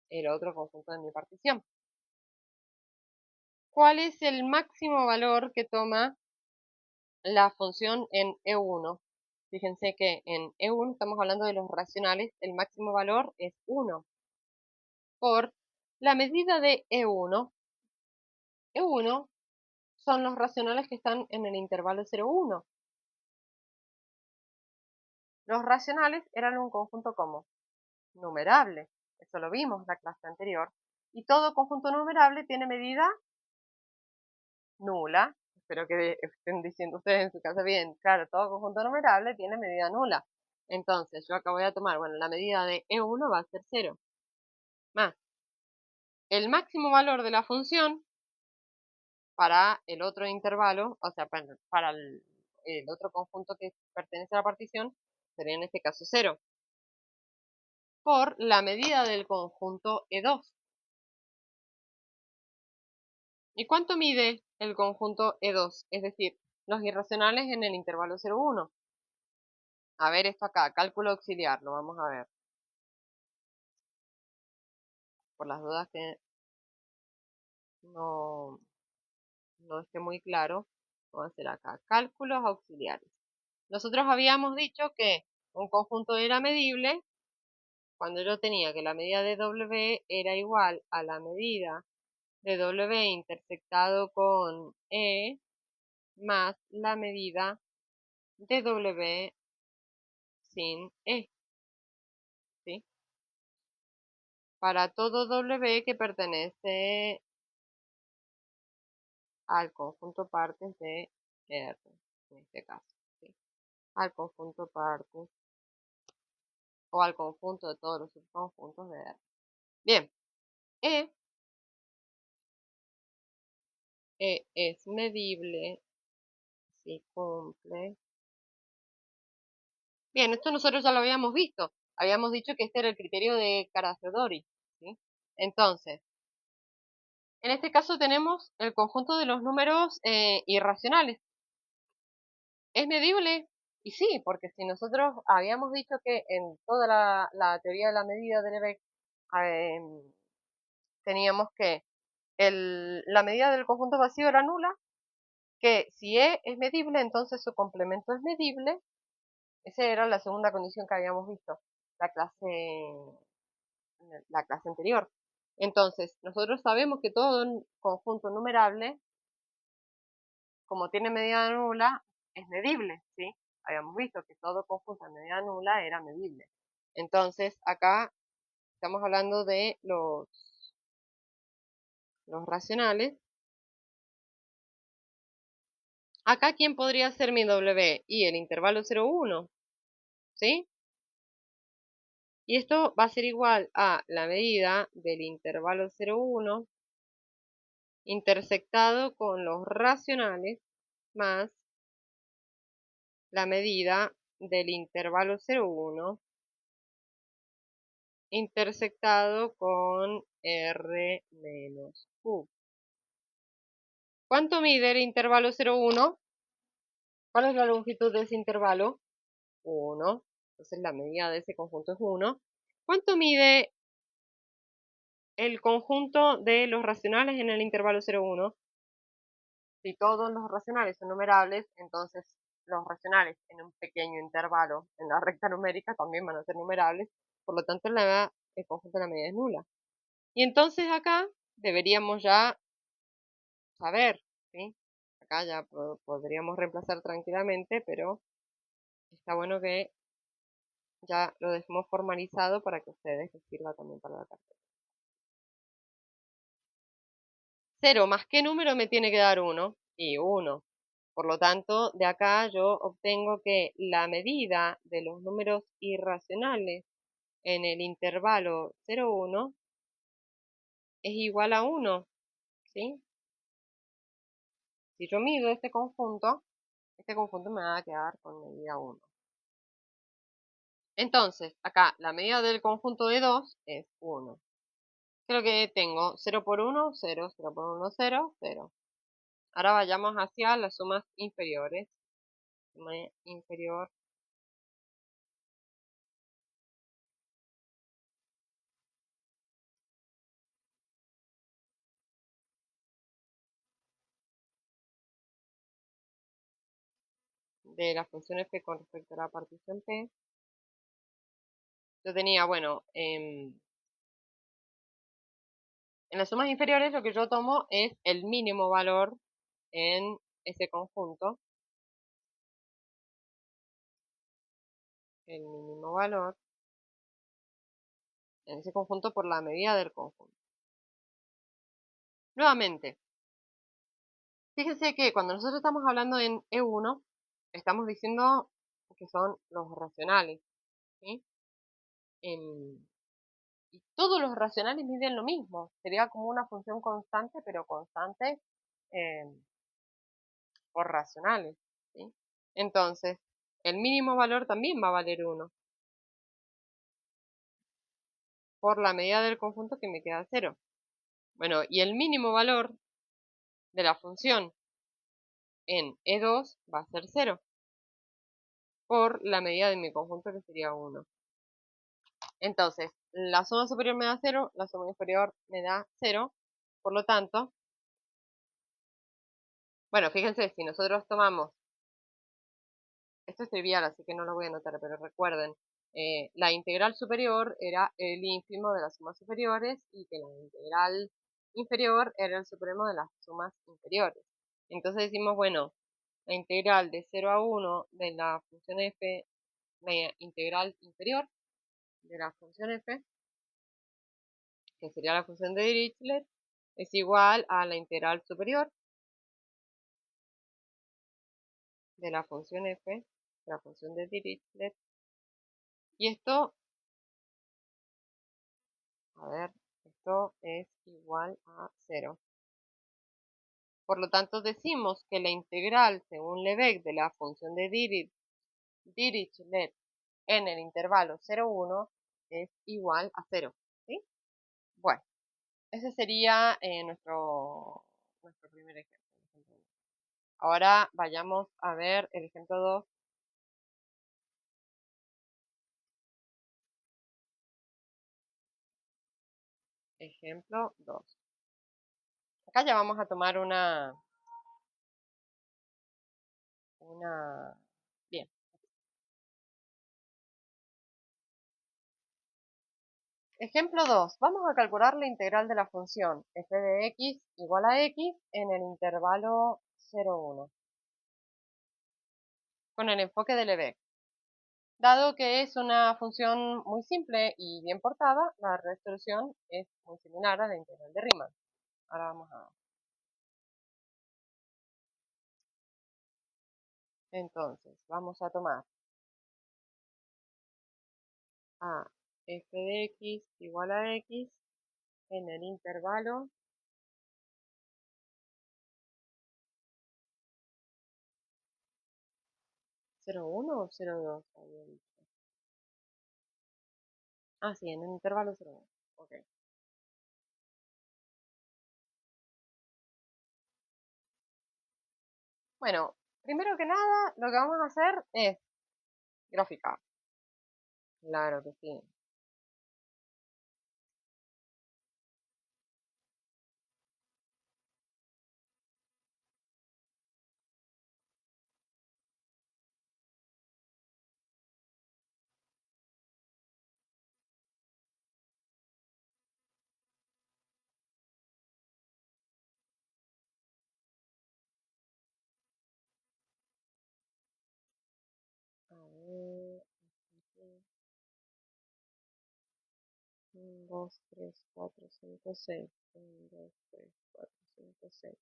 el otro conjunto de mi partición. ¿Cuál es el máximo valor que toma la función en E1? Fíjense que en E1 estamos hablando de los racionales, el máximo valor es 1 por la medida de E1. E1 son los racionales que están en el intervalo 0,1. Los racionales eran un conjunto como numerable, eso lo vimos en la clase anterior, y todo conjunto numerable tiene medida nula. Espero que estén diciendo ustedes en su casa bien, claro, todo conjunto numerable tiene medida nula. Entonces, yo acá voy a tomar, bueno, la medida de E1 va a ser 0, más el máximo valor de la función para el otro intervalo, o sea, para el otro conjunto que pertenece a la partición, sería en este caso 0, por la medida del conjunto E2. ¿Y cuánto mide el conjunto E2? Es decir, los irracionales en el intervalo 0,1. A ver esto acá, cálculo auxiliar, lo vamos a ver. Por las dudas que no esté muy claro, vamos a hacer acá, cálculos auxiliares. Nosotros habíamos dicho que un conjunto era medible cuando yo tenía que la medida de W era igual a la medida de W intersectado con E más la medida de W sin E, ¿sí? Para todo W que pertenece al conjunto partes de R, en este caso, ¿sí? Al conjunto partes o al conjunto de todos los subconjuntos de R. Bien, E es medible si cumple. Bien, esto nosotros ya lo habíamos visto. Habíamos dicho que este era el criterio de Carazodori, ¿sí? Entonces, en este caso tenemos el conjunto de los números irracionales. ¿Es medible? Y sí, porque si nosotros habíamos dicho que en toda la teoría de la medida de Lebesgue teníamos que la medida del conjunto vacío era nula, que si E es medible, entonces su complemento es medible. Esa era la segunda condición que habíamos visto la clase anterior. Entonces, nosotros sabemos que todo un conjunto numerable, como tiene medida nula, es medible, ¿sí? Habíamos visto que todo conjunto de medida nula era medible. Entonces, acá estamos hablando de los racionales. Acá, ¿quién podría ser mi W? Y el intervalo 0,1, ¿sí? Y esto va a ser igual a la medida del intervalo 0,1 intersectado con los racionales más la medida del intervalo 0,1 intersectado con R menos Q. ¿Cuánto mide el intervalo 0,1? ¿Cuál es la longitud de ese intervalo? 1. Entonces la medida de ese conjunto es 1. ¿Cuánto mide el conjunto de los racionales en el intervalo 0,1? Si todos los racionales son numerables, entonces los racionales en un pequeño intervalo en la recta numérica también van a ser numerables, por lo tanto el conjunto de la medida es nula. Y entonces acá deberíamos ya saber, ¿sí? Acá ya podríamos reemplazar tranquilamente, pero está bueno que ya lo dejemos formalizado para que a ustedes les sirva también para la carpeta. 0 más qué número me tiene que dar 1, y 1. Por lo tanto, de acá yo obtengo que la medida de los números irracionales en el intervalo 0,1 es igual a 1, ¿sí? Si yo mido este conjunto me va a quedar con medida 1. Entonces, acá la medida del conjunto de 2 es 1. Creo que tengo 0 por 1, 0, 0 por 1, 0, 0. Ahora vayamos hacia las sumas inferiores. Suma inferior. de la función f con respecto a la partición p, yo tenía, bueno, en las sumas inferiores lo que yo tomo es el mínimo valor en ese conjunto, el mínimo valor en ese conjunto por la medida del conjunto. Nuevamente, fíjense que cuando nosotros estamos hablando en E1, estamos diciendo que son los racionales, ¿sí? Y todos los racionales miden lo mismo. Sería como una función constante, pero constante por racionales, ¿sí? Entonces, el mínimo valor también va a valer 1 por la medida del conjunto que me queda 0. Bueno, y el mínimo valor de la función en E2 va a ser 0 por la medida de mi conjunto que sería 1. Entonces, la suma superior me da 0, la suma inferior me da 0, por lo tanto, bueno, fíjense, si nosotros tomamos, esto es trivial, así que no lo voy a anotar, pero recuerden, la integral superior era el ínfimo de las sumas superiores y que la integral inferior era el supremo de las sumas inferiores. Entonces decimos, bueno, la integral de 0 a 1 de la función f, la integral inferior de la función f, que sería la función de Dirichlet, es igual a la integral superior de la función f, de la función de Dirichlet. Y esto, a ver, esto es igual a 0. Por lo tanto, decimos que la integral, según Lebesgue, de la función de Dirichlet en el intervalo 0, 1 es igual a 0. ¿Sí? Bueno, ese sería nuestro primer ejemplo. Ahora vayamos a ver el ejemplo 2. Ejemplo 2. Acá ya vamos a tomar bien. Ejemplo 2. Vamos a calcular la integral de la función f de x igual a x en el intervalo 0, 1. Con el enfoque de Lebesgue. Dado que es una función muy simple y bien portada, la resolución es muy similar a la integral de Riemann. Ahora vamos a... Entonces, vamos a tomar a f de x igual a x en el intervalo 0,1 o 0,2. Ah, sí, en el intervalo 0,1. Ok. Bueno, primero que nada, lo que vamos a hacer es graficar. Claro que sí. A ver, 1, 2, 3, 4, 5, 6. 1, 2, 3, 4, 5, 6.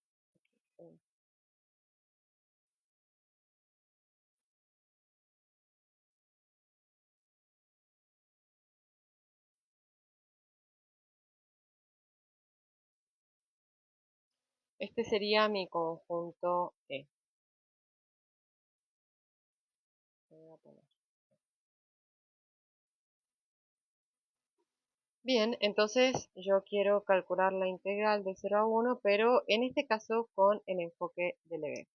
Este sería mi conjunto E. Voy a poner. Bien, entonces yo quiero calcular la integral de 0 a 1, pero en este caso con el enfoque de Lebesgue.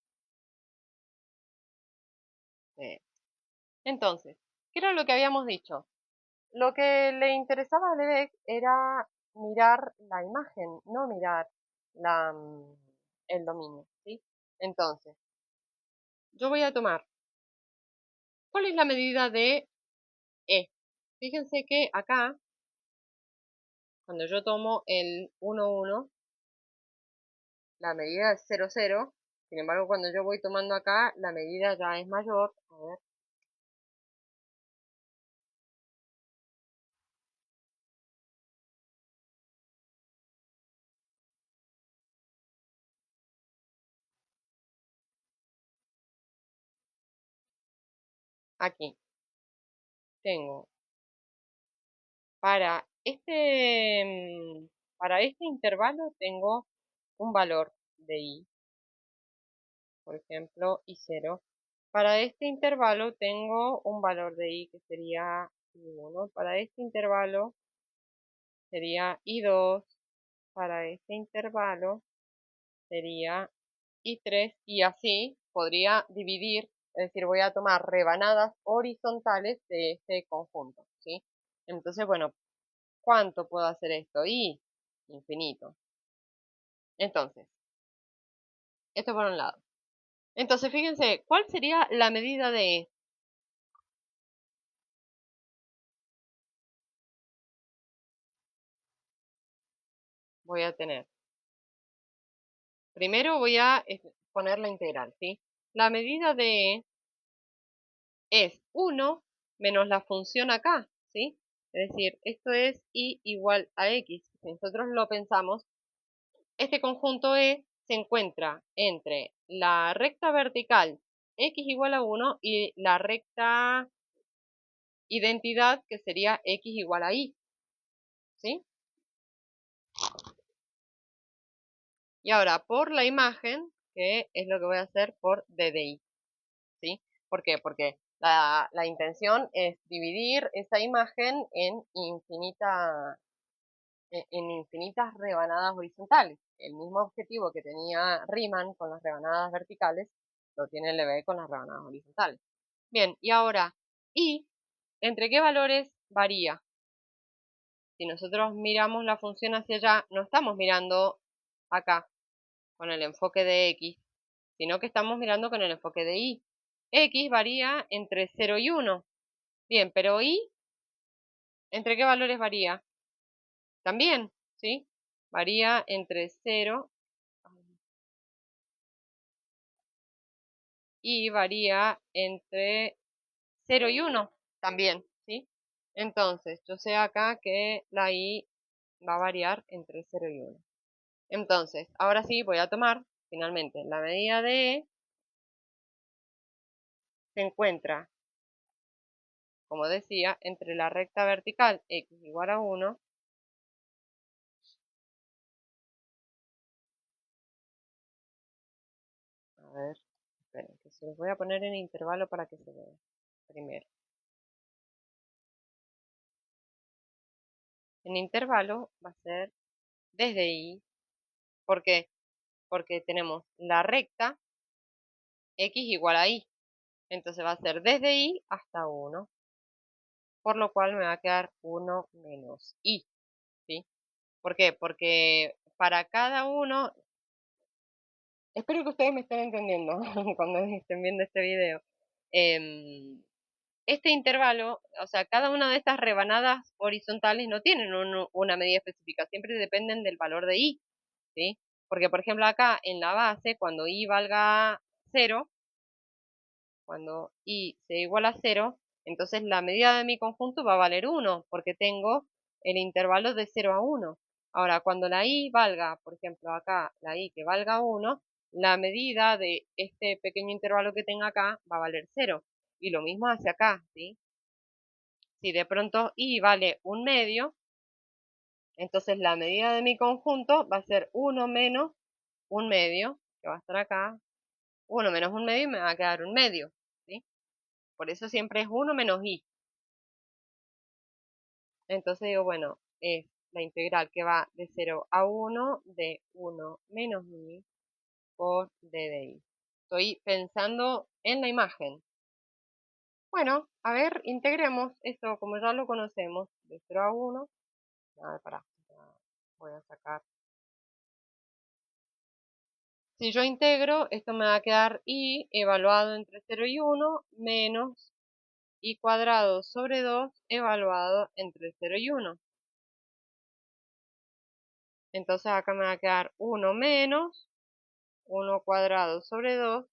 Entonces, ¿qué era lo que habíamos dicho? Lo que le interesaba a Lebesgue era mirar la imagen, no mirar el dominio, ¿sí? Entonces, yo voy a tomar ¿Cuál es la medida de E? Fíjense que acá, cuando yo tomo el 1, 1, la medida es 0, 0. Sin embargo, cuando yo voy tomando acá, la medida ya es mayor. A ver. Aquí tengo para para este intervalo tengo un valor de I, por ejemplo, I0. Para este intervalo tengo un valor de I que sería I1. Para este intervalo sería I2. Para este intervalo sería I3 y así podría dividir, es decir, voy a tomar rebanadas horizontales de este conjunto, ¿sí? Entonces, bueno, ¿cuánto puedo hacer esto? Y infinito. Entonces, esto por un lado. Entonces, fíjense, ¿cuál sería la medida de E? Voy a tener. Primero voy a poner la integral, ¿sí? La medida de E es 1 menos la función acá, ¿sí? Es decir, esto es y igual a x. Si nosotros lo pensamos, este conjunto E se encuentra entre la recta vertical x igual a 1 y la recta identidad que sería x igual a y, ¿sí? Y ahora, por la imagen, que es lo que voy a hacer por d de y, ¿sí? ¿Por qué? Porque la intención es dividir esa imagen en infinitas rebanadas horizontales. El mismo objetivo que tenía Riemann con las rebanadas verticales, lo tiene LB con las rebanadas horizontales. Bien, y ahora, ¿y entre qué valores varía? Si nosotros miramos la función hacia allá, no estamos mirando acá con el enfoque de X, sino que estamos mirando con el enfoque de Y. X varía entre 0 y 1. Bien, pero Y, ¿entre qué valores varía? También, ¿sí? Varía entre 0 y varía entre 0 y 1 también, ¿sí? Entonces, yo sé acá que la I va a variar entre 0 y 1. Entonces, ahora sí voy a tomar, finalmente, la medida de E se encuentra, como decía, entre la recta vertical x igual a 1 a ver, esperen, que se los voy a poner en intervalo para que se vea primero. En intervalo va a ser desde y, ¿por qué? Porque tenemos la recta x igual a y, entonces va a ser desde y hasta 1, por lo cual me va a quedar 1 menos y, ¿sí? ¿Por qué? Porque para cada uno, espero que ustedes me estén entendiendo cuando estén viendo este video. Este intervalo, o sea, cada una de estas rebanadas horizontales no tienen una medida específica, siempre dependen del valor de y, ¿sí? Porque, por ejemplo, acá en la base, cuando y valga 0, cuando y sea igual a 0, entonces la medida de mi conjunto va a valer 1, porque tengo el intervalo de 0 a 1. Ahora, cuando la y valga, por ejemplo, acá, la y que valga 1, la medida de este pequeño intervalo que tenga acá va a valer 0. Y lo mismo hacia acá, ¿sí? Si de pronto y vale 1/2, entonces la medida de mi conjunto va a ser 1 menos 1/2, que va a estar acá. 1 menos 1/2 y me va a quedar 1/2, ¿sí? Por eso siempre es 1 menos y. Entonces digo, bueno, es la integral que va de 0 a 1 de 1 menos i por d de i. Estoy pensando en la imagen. Bueno, a ver, integremos esto como ya lo conocemos, de 0 a 1. A ver, pará, voy a sacar. Si yo integro, esto me va a quedar i evaluado entre 0 y 1 menos y cuadrado sobre 2 evaluado entre 0 y 1. Entonces acá me va a quedar 1 menos 1 cuadrado sobre 2.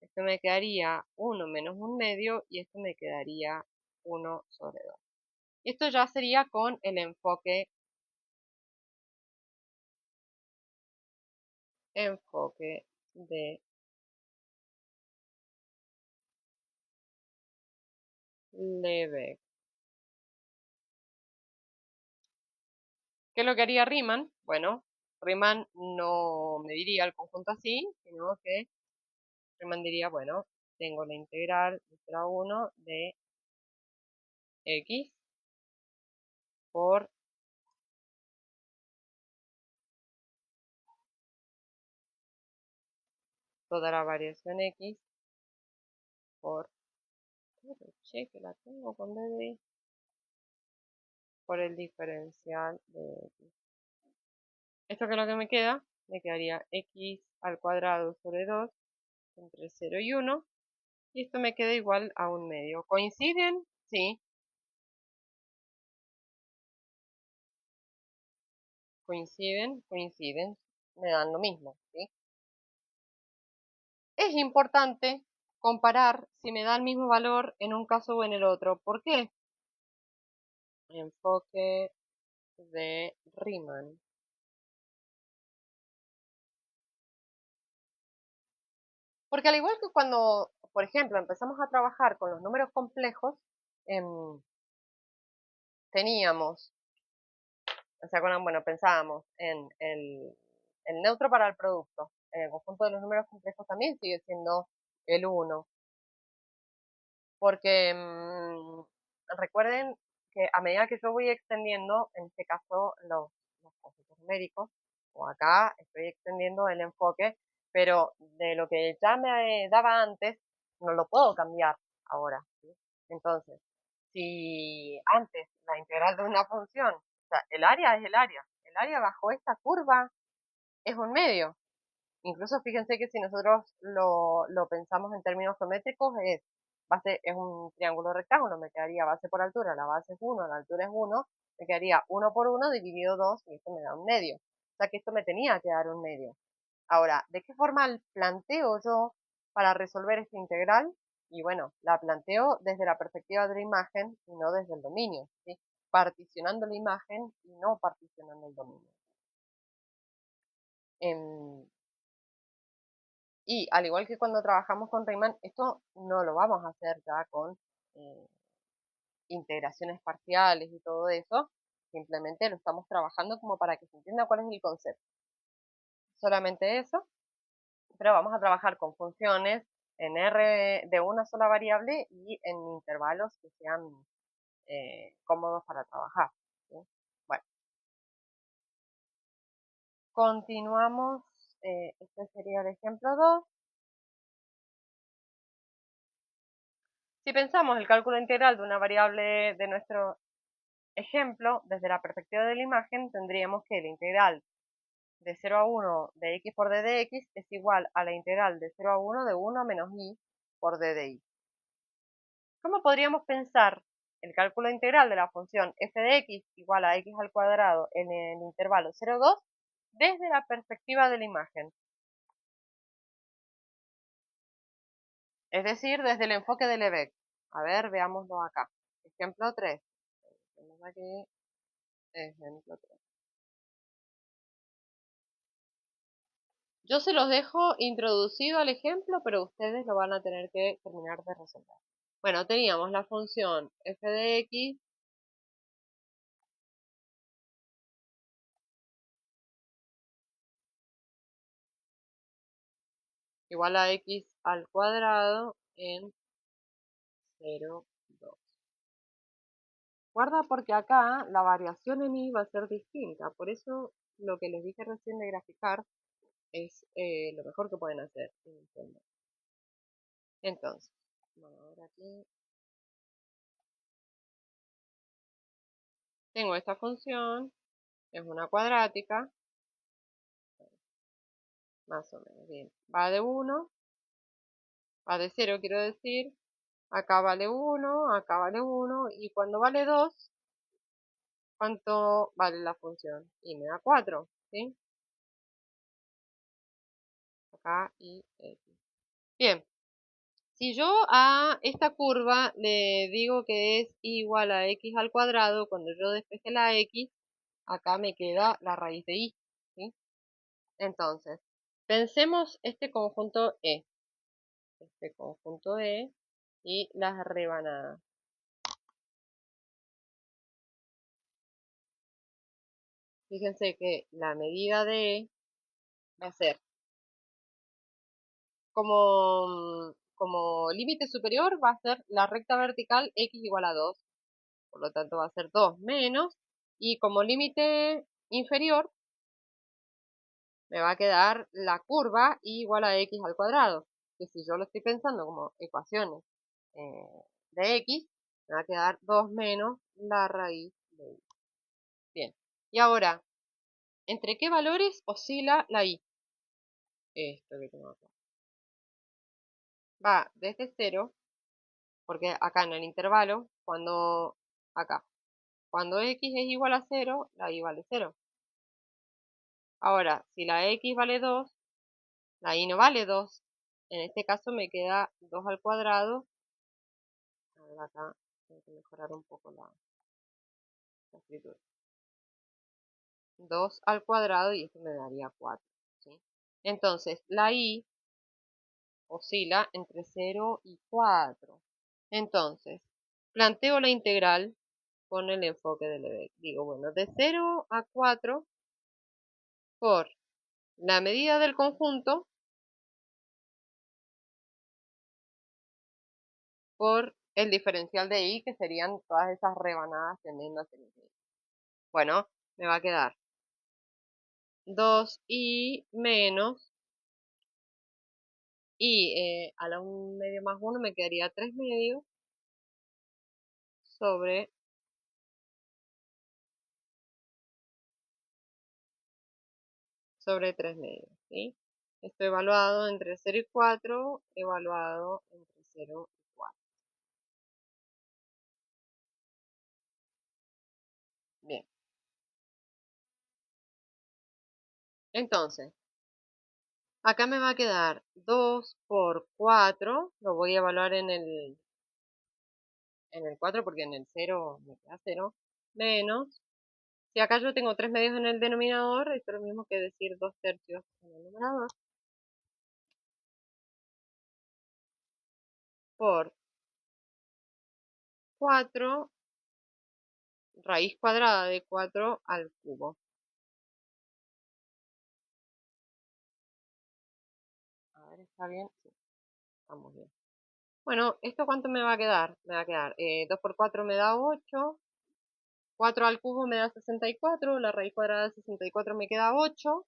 Esto me quedaría 1 menos 1 medio y esto me quedaría 1 sobre 2. Esto ya sería con el enfoque de Lebesgue. ¿Qué es lo que haría Riemann? Bueno, Riemann no me diría el conjunto así, sino que Riemann diría, bueno, tengo la integral de 0 a 1 de x por toda la variación x por, che, que la tengo con DDI, por el diferencial de x. Esto que es lo que me queda, me quedaría x al cuadrado sobre 2 entre 0 y 1, y esto me queda igual a 1 medio. ¿Coinciden? Sí, coinciden, me dan lo mismo, ¿sí? Es importante comparar si me da el mismo valor en un caso o en el otro. ¿Por qué? Enfoque de Riemann. Porque al igual que cuando, por ejemplo, empezamos a trabajar con los números complejos, teníamos, o sea, bueno, pensábamos en el neutro para el producto. En el conjunto de los números complejos también sigue siendo el 1. Porque recuerden que a medida que yo voy extendiendo, en este caso los conceptos numéricos, o acá estoy extendiendo el enfoque, pero de lo que ya me daba antes, no lo puedo cambiar ahora, ¿sí? Entonces, si antes la integral de una función, o sea, el área es el área bajo esta curva es un medio. Incluso fíjense que si nosotros lo pensamos en términos geométricos, base es un triángulo rectángulo, me quedaría base por altura, la base es 1, la altura es 1, me quedaría 1 por 1 dividido 2 y esto me da un medio. O sea que esto me tenía que dar un medio. Ahora, ¿de qué forma planteo yo para resolver esta integral? Y bueno, la planteo desde la perspectiva de la imagen y no desde el dominio, ¿sí? Particionando la imagen y no particionando el dominio. Y al igual que cuando trabajamos con Riemann, esto no lo vamos a hacer ya con eh, integraciones parciales y todo eso, simplemente lo estamos trabajando como para que se entienda cuál es el concepto. Solamente eso, pero vamos a trabajar con funciones en R de una sola variable y en intervalos que sean cómodos para trabajar, ¿sí? Bueno, continuamos, este sería el ejemplo 2. Si pensamos el cálculo integral de una variable de nuestro ejemplo, desde la perspectiva de la imagen, tendríamos que la integral de 0 a 1 de x por d de x es igual a la integral de 0 a 1 de 1 menos y por d de y. ¿Cómo podríamos pensar el cálculo integral de la función f de x igual a x al cuadrado en el intervalo 0, 2 desde la perspectiva de la imagen? Es decir, desde el enfoque de Lebesgue. A ver, veámoslo acá. Ejemplo 3. Tenemos aquí ejemplo 3. Yo se los dejo introducido al ejemplo, pero ustedes lo van a tener que terminar de resolver. Bueno, teníamos la función f de x igual a x al cuadrado en 0, 2. Guarda porque acá la variación en y va a ser distinta, por eso lo que les dije recién de graficar es lo mejor que pueden hacer. Entonces, bueno, ahora aquí tengo esta función, es una cuadrática, más o menos, bien. Va de 1, va de 0 quiero decir, Acá vale 1, acá vale 1, y cuando vale 2, ¿cuánto vale la función? Y me da 4, ¿sí? Acá y x. Bien, si yo a esta curva le digo que es igual a x al cuadrado, cuando yo despeje la x, acá me queda la raíz de y, ¿sí? Entonces, pensemos este conjunto E. Este conjunto E y las rebanadas. Fíjense que la medida de E va a ser como límite superior va a ser la recta vertical x igual a 2, por lo tanto va a ser 2 menos, y como límite inferior me va a quedar la curva igual a x al cuadrado, que si yo lo estoy pensando como ecuaciones de x, me va a quedar 2 menos la raíz de y. Bien, y ahora, ¿entre qué valores oscila la y? Esto que tengo acá. Va desde 0, porque acá en el intervalo, cuando x es igual a 0, la y vale 0. Ahora, si la x vale 2, la y no vale 2. En este caso me queda 2 al cuadrado. A ver, acá tengo que mejorar un poco la escritura. 2 al cuadrado y esto me daría 4, ¿sí? Entonces, la y oscila entre 0 y 4. Entonces, planteo la integral con el enfoque de Lebesgue. Digo, bueno, de 0 a 4 por la medida del conjunto por el diferencial de y, que serían todas esas rebanadas tendiendo hacia el infinito. Bueno, me va a quedar 2y menos, y a la 1 medio más 1 me quedaría 3 medios sobre 3 medios, ¿sí? Esto evaluado entre 0 y 4, evaluado entre 0 y 4. Bien. Entonces, acá me va a quedar 2 por 4, lo voy a evaluar en el 4 porque en el 0 me queda 0, menos, si acá yo tengo 3 medios en el denominador, esto es lo mismo que decir 2 tercios en el numerador, por 4 raíz cuadrada de 4 al cubo. A ver, ¿está bien? Sí, estamos bien. Bueno, ¿esto cuánto me va a quedar? Me va a quedar 2 por 4 me da 8, 4 al cubo me da 64, la raíz cuadrada de 64 me queda 8,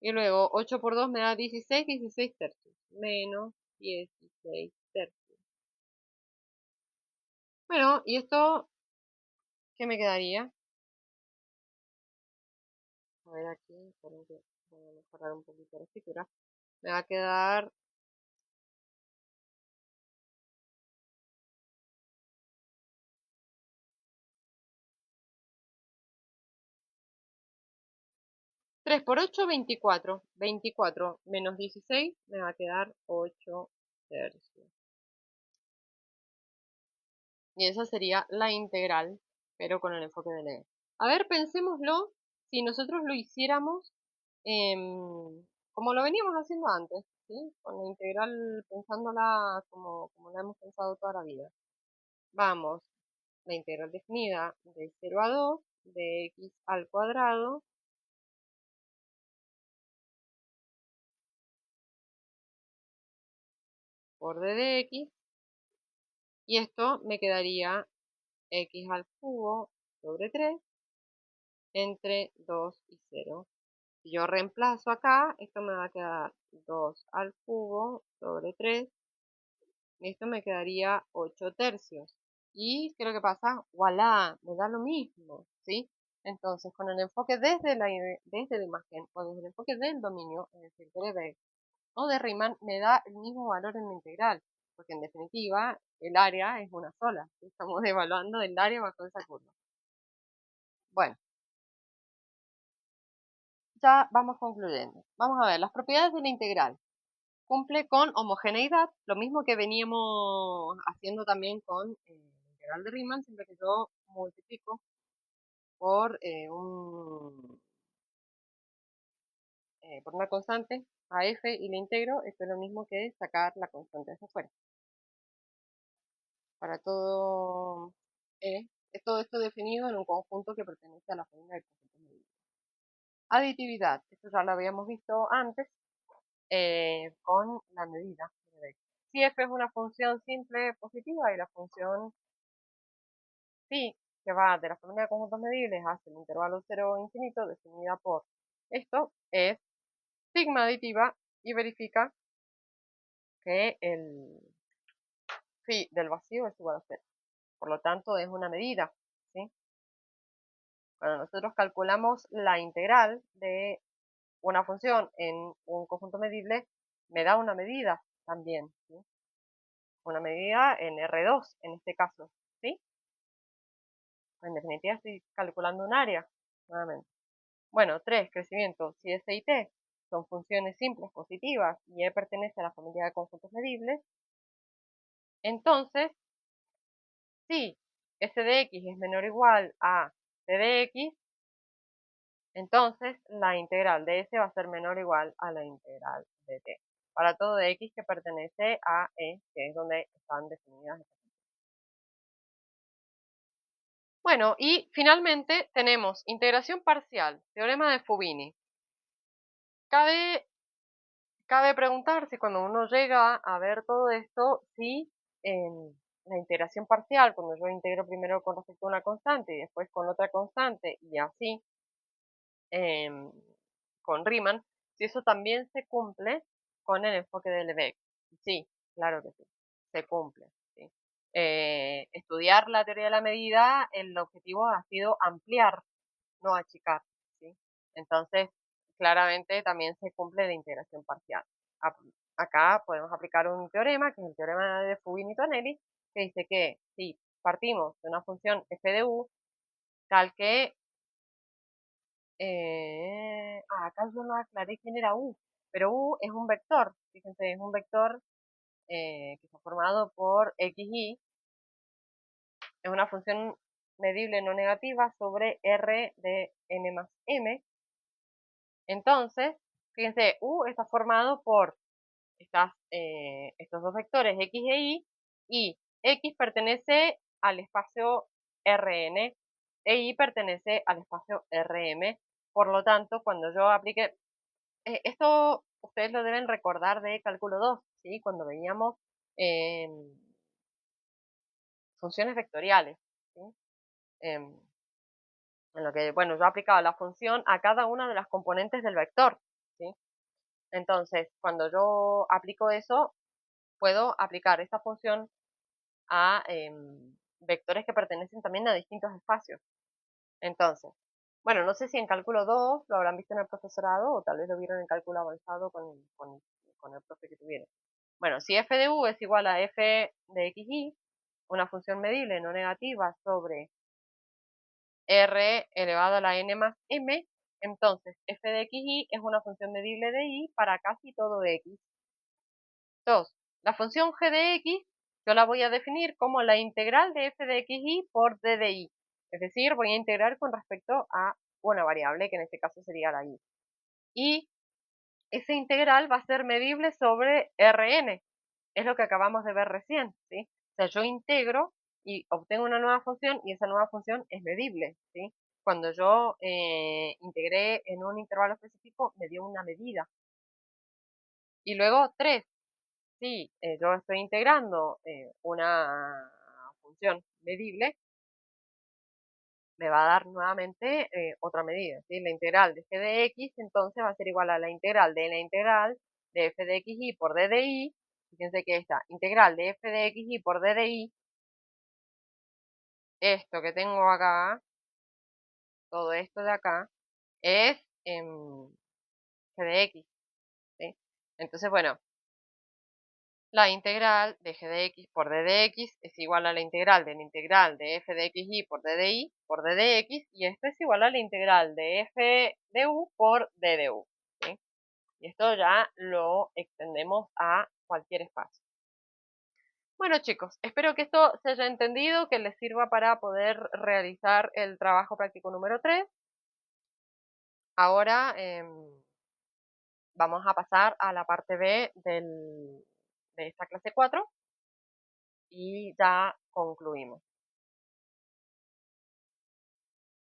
y luego 8 por 2 me da 16, 16 tercios, menos 16 tercios. Bueno, ¿y esto qué me quedaría? A ver aquí, esperen que voy a mejorar un poquito la escritura. Me va a quedar 3 por 8, 24. 24 menos 16 me va a quedar 8 tercios. Y esa sería la integral, pero con el enfoque de Lebesgue. A ver, pensémoslo, si nosotros lo hiciéramos como lo veníamos haciendo antes, ¿sí? Con la integral pensándola como la hemos pensado toda la vida. Vamos, la integral definida de 0 a 2 de x al cuadrado por d de x, y esto me quedaría x al cubo sobre 3 entre 2 y 0. Si yo reemplazo acá, esto me va a quedar 2 al cubo sobre 3, y esto me quedaría 8 tercios. ¿Y qué es lo que pasa? ¡Voilá! Me da lo mismo, ¿sí? Entonces, con el enfoque desde la imagen o desde el enfoque del dominio, es decir, de Lebesgue o de Riemann, me da el mismo valor en la integral. porque en definitiva el área es una sola. Estamos evaluando el área bajo esa curva. Bueno, ya vamos concluyendo. Vamos a ver, las propiedades de la integral. Cumple con homogeneidad, lo mismo que veníamos haciendo también con la integral de Riemann, siempre que yo multiplico por, por una constante a f y la integro, esto es lo mismo que sacar la constante hacia afuera. Para todo, es todo esto definido en un conjunto que pertenece a la familia de conjuntos medibles. Aditividad, esto ya lo habíamos visto antes con la medida. Si f es una función simple positiva y la función phi, que va de la familia de conjuntos medibles hasta el intervalo 0 infinito, definida por esto, es sigma aditiva y verifica que el phi del vacío es igual a 0. Por lo tanto, es una medida, ¿sí? Cuando nosotros calculamos la integral de una función en un conjunto medible, me da una medida también, ¿sí? Una medida en R2 en este caso, ¿sí? En definitiva estoy calculando un área, nuevamente. Bueno, 3, crecimiento. Si S y T son funciones simples positivas y E pertenece a la familia de conjuntos medibles, entonces, si S de X es menor o igual a T de X, entonces la integral de S va a ser menor o igual a la integral de T. Para todo de X que pertenece a E, que es donde están definidas estas funciones. Bueno, y finalmente tenemos integración parcial, teorema de Fubini. Cabe preguntarse cuando uno llega a ver todo esto, si la integración parcial, cuando yo integro primero con respecto a una constante y después con otra constante y así em, con Riemann, si eso también se cumple con el enfoque de Lebesgue. Sí, claro que sí, se cumple. ¿Sí? Estudiar la teoría de la medida, el objetivo ha sido ampliar, no achicar. ¿Sí? Entonces, claramente también se cumple la integración parcial. Acá podemos aplicar un teorema, que es el teorema de Fubini-Tonelli, que dice que si partimos de una función f de u, tal que acá yo no aclaré quién era U, pero U es un vector, fíjense, es un vector que está formado por XY, es una función medible no negativa sobre R de n más m. Entonces, fíjense, U está formado por estos dos vectores X e Y X pertenece al espacio Rn e Y pertenece al espacio Rm. Por lo tanto, cuando yo aplique esto ustedes lo deben recordar de cálculo 2, ¿sí? Cuando veíamos funciones vectoriales, ¿sí? En lo que, bueno, yo aplicaba la función a cada una de las componentes del vector, ¿sí? Entonces, cuando yo aplico eso, puedo aplicar esta función a vectores que pertenecen también a distintos espacios. Entonces, bueno, no sé si en cálculo 2 lo habrán visto en el profesorado o tal vez lo vieron en cálculo avanzado con el profe que tuvieron. Bueno, si f de u es igual a f de xy, una función medible no negativa sobre r elevado a la n más m, entonces f de xy es una función medible de y para casi todo x. 2. La función g de x yo la voy a definir como la integral de f de xy por d de y. Es decir, voy a integrar con respecto a una variable, que en este caso sería la y. Y esa integral va a ser medible sobre Rn. Es lo que acabamos de ver recién, ¿sí? O sea, yo integro y obtengo una nueva función y esa nueva función es medible, ¿sí? Cuando yo integré en un intervalo específico, me dio una medida. Y luego 3, si yo estoy integrando una función medible, me va a dar nuevamente otra medida, ¿sí? La integral de g de x entonces va a ser igual a la integral de f de xy por d de y. Fíjense que esta integral de f de xy por d de y, esto que tengo acá, todo esto de acá, es g de x, ¿sí? Entonces, bueno, la integral de g de x por d de x es igual a la integral de f de xy por d de y por d de x, y esto es igual a la integral de f de u por d de u. ¿Sí? Y esto ya lo extendemos a cualquier espacio. Bueno, chicos, espero que esto se haya entendido, que les sirva para poder realizar el trabajo práctico número 3. Ahora vamos a pasar a la parte B de esta clase 4 y ya concluimos.